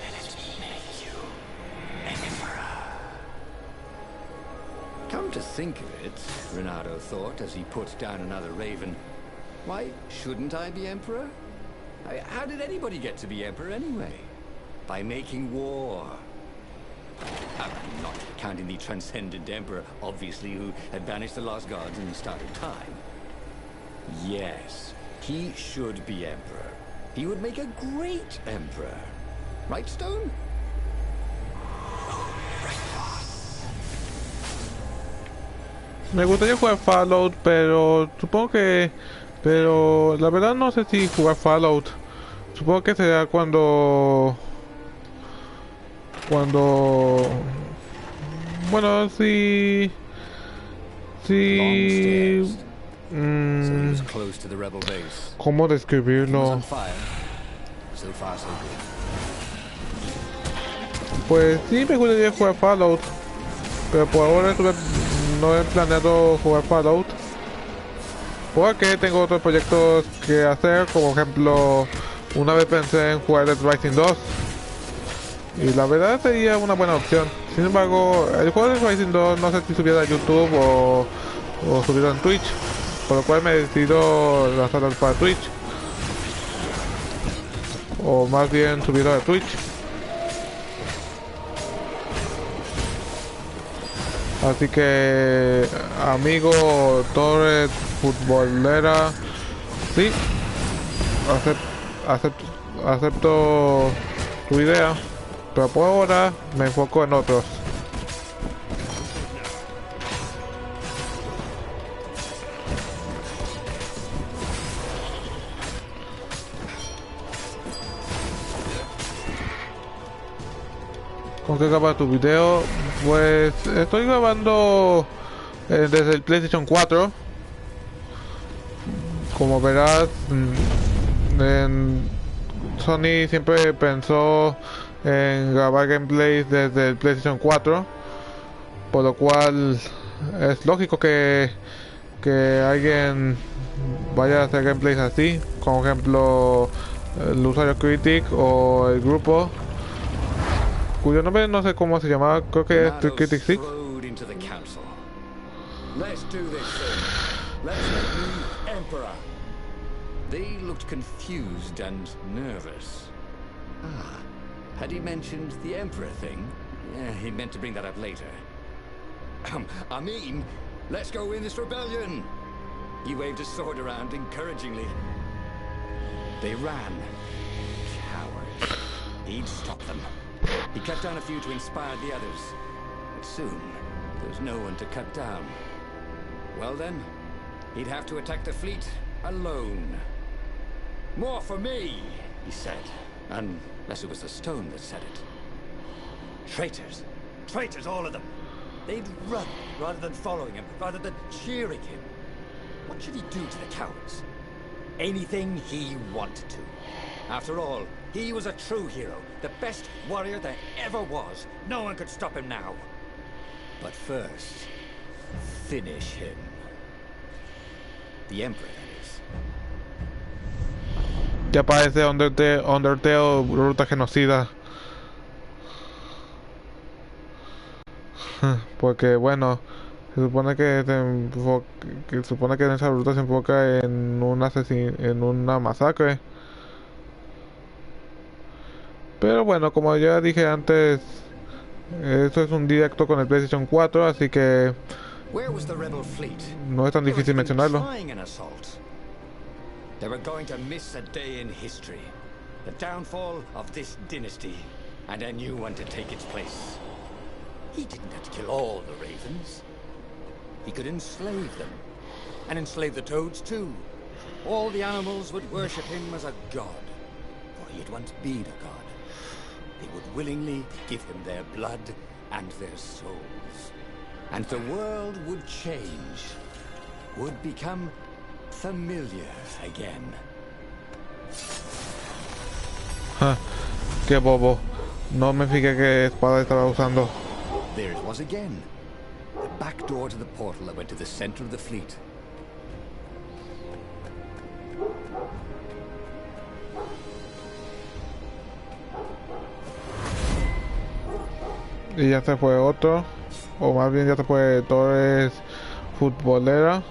Let it make you emperor. Come to think of it, Renato thought as he put down another raven, why shouldn't I be emperor? How did anybody get to be emperor anyway? By making war. Not counting the transcendent emperor, obviously, who had banished the lost gods and started time. Yes, he should be emperor. He would make a great emperor. Right, Stone? Me gustaría jugar Fallout, pero supongo que... Pero la verdad no sé si jugar Fallout. Supongo que será cuando... Bueno, sí... Sí... ¿Cómo describirlo? Pues sí me gustaría jugar Fallout, pero por ahora no he planeado jugar Fallout porque tengo otros proyectos que hacer, como ejemplo una vez pensé en jugar Dead Rising 2 y la verdad sería una buena opción. Sin embargo, el juego de Dead Rising 2 no sé si subirlo a YouTube o subirlo en Twitch, por lo cual me he decidido lanzarlo para Twitch, o más bien subirlo a Twitch. Así que, amigo Torres futbolera, sí, acepto tu idea, pero por ahora me enfoco en otros. ¿Con qué grabas tu video? Pues estoy grabando desde el PlayStation 4. Como verás, Sony siempre pensó en grabar gameplays desde el PlayStation 4, por lo cual es lógico que alguien vaya a hacer gameplays así, como ejemplo el usuario Critic o el grupo, cuyo nombre no sé cómo se llamaba, creo que es Critic 6. They looked confused and nervous. Had he mentioned the Emperor thing? Yeah, he meant to bring that up later. I mean, let's go win this rebellion! He waved his sword around encouragingly. They ran. Cowards. He'd stop them. He cut down a few to inspire the others. But soon, there's no one to cut down. Well then, he'd have to attack the fleet alone. More for me, he said. Unless it was the stone that said it. Traitors. Traitors, all of them. They'd run rather than following him, rather than cheering him. What should he do to the cowards? Anything he wanted to. After all, he was a true hero, the best warrior there ever was. No one could stop him now. But first, finish him. The Emperor, that is. Ya aparece Undertale, ruta genocida. Porque bueno, se supone que en esa ruta se enfoca en una masacre. Pero bueno, como ya dije antes, esto es un directo con el PlayStation 4, así que no es tan difícil mencionarlo. They were going to miss a day in history. The downfall of this dynasty. And a new one to take its place. He didn't have to kill all the ravens. He could enslave them. And enslave the toads too. All the animals would worship him as a god. For he had once been a god. They would willingly give him their blood and their souls. And the world would change. Would become familiar again. Qué bobo. No me fijé qué espada estaba usando. There it was again. The back door to the portal that went to the center of the fleet. Y ya se fue otro. O más bien ya se fue Torres futbolera.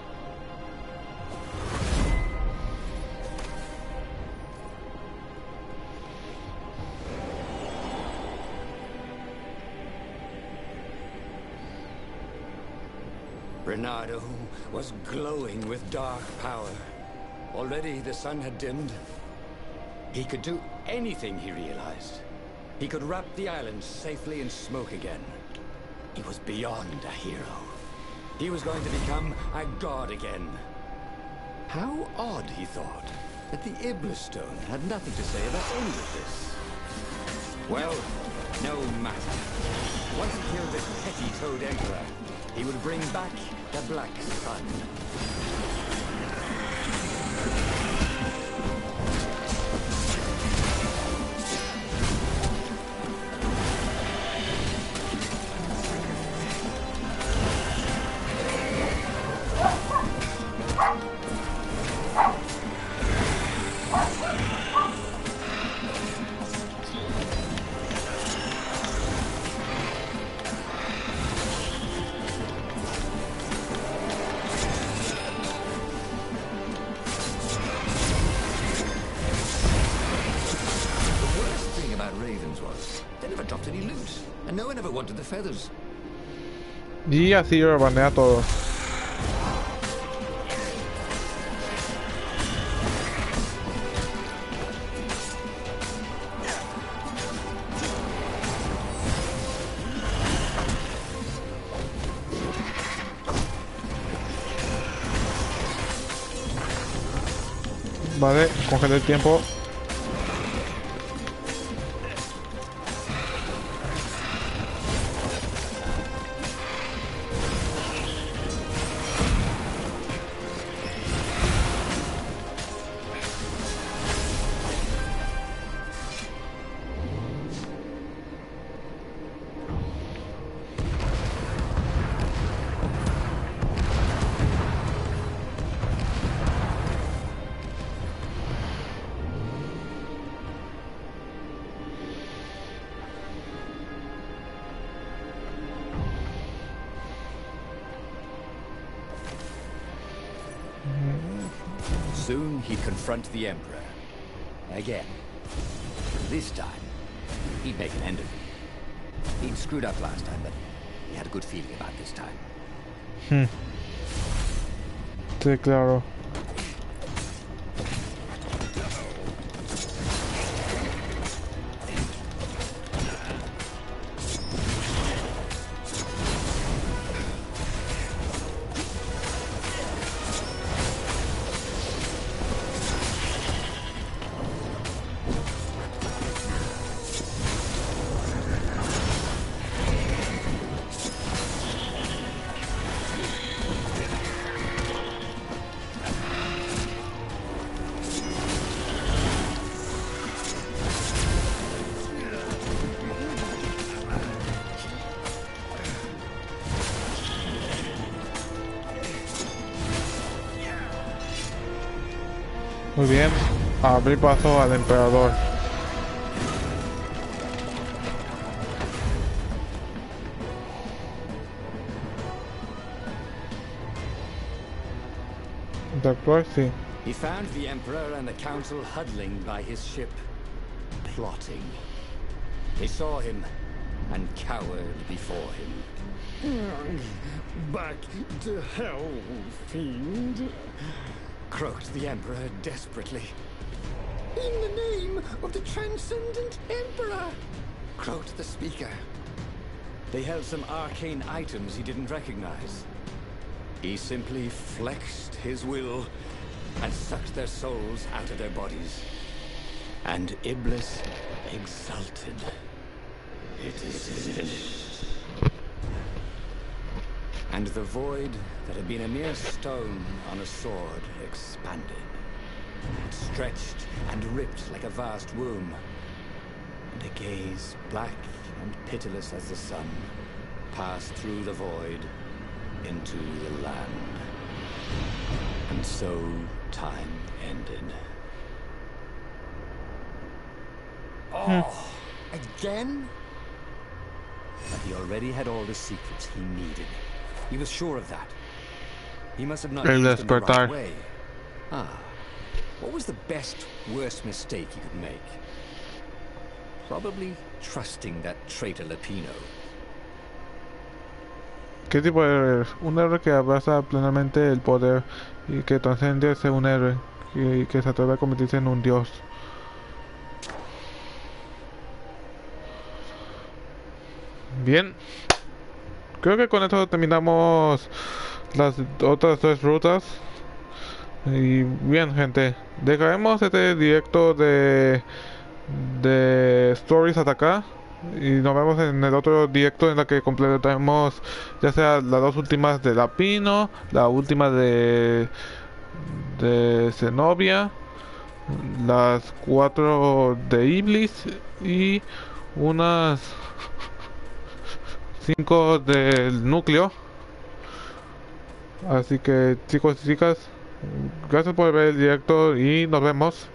Reynardo was glowing with dark power. Already the sun had dimmed. He could do anything, he realized. He could wrap the island safely in smoke again. He was beyond a hero. He was going to become a god again. How odd, he thought, that the Iblis Stone had nothing to say about any of this. Well, no matter. Once he killed this petty Toad Emperor, he would bring back the Black Sun. No one ever wanted the feathers. Y así lo banea todo. Vale, congelé el tiempo. Soon he'd confront the Emperor. Again. This time, he'd make an end of it. He'd screwed up last time, but he had a good feeling about this time. Sí, claro. Muy bien, abrir paso al emperador. De actuar, sí. He found the Emperor and the Council huddling by his ship, plotting. They saw him and cowered before him. Back to hell, fiend. Croaked the Emperor desperately. In the name of the Transcendent Emperor! Croaked the Speaker. They held some arcane items he didn't recognize. He simply flexed his will and sucked their souls out of their bodies. And Iblis exulted. It is finished. And the void that had been a mere stone on a sword expanded. It stretched and ripped like a vast womb. And a gaze, black and pitiless as the sun, passed through the void into the land. And so time ended. Oh, again? but he already had all the secrets he needed. He was sure of that. He must have not El used them the despertar. right way. Ah, what was the best, worst mistake he could make? Probably trusting that traitor Latino. ¿Qué tipo de héroe eres? Un héroe que abraza plenamente el poder y que trasciende ser un héroe y que se atreve a convertirse en un dios. Bien, creo que con esto terminamos las otras tres rutas. Y bien, gente, dejaremos este directo de Stories hasta acá. Y nos vemos en el otro directo en la que completaremos ya sea las dos últimas de Lapino, la última de Zenobia, las 4 de Iblis y unas 5 del núcleo. Así que chicos y chicas, gracias por ver el directo y nos vemos.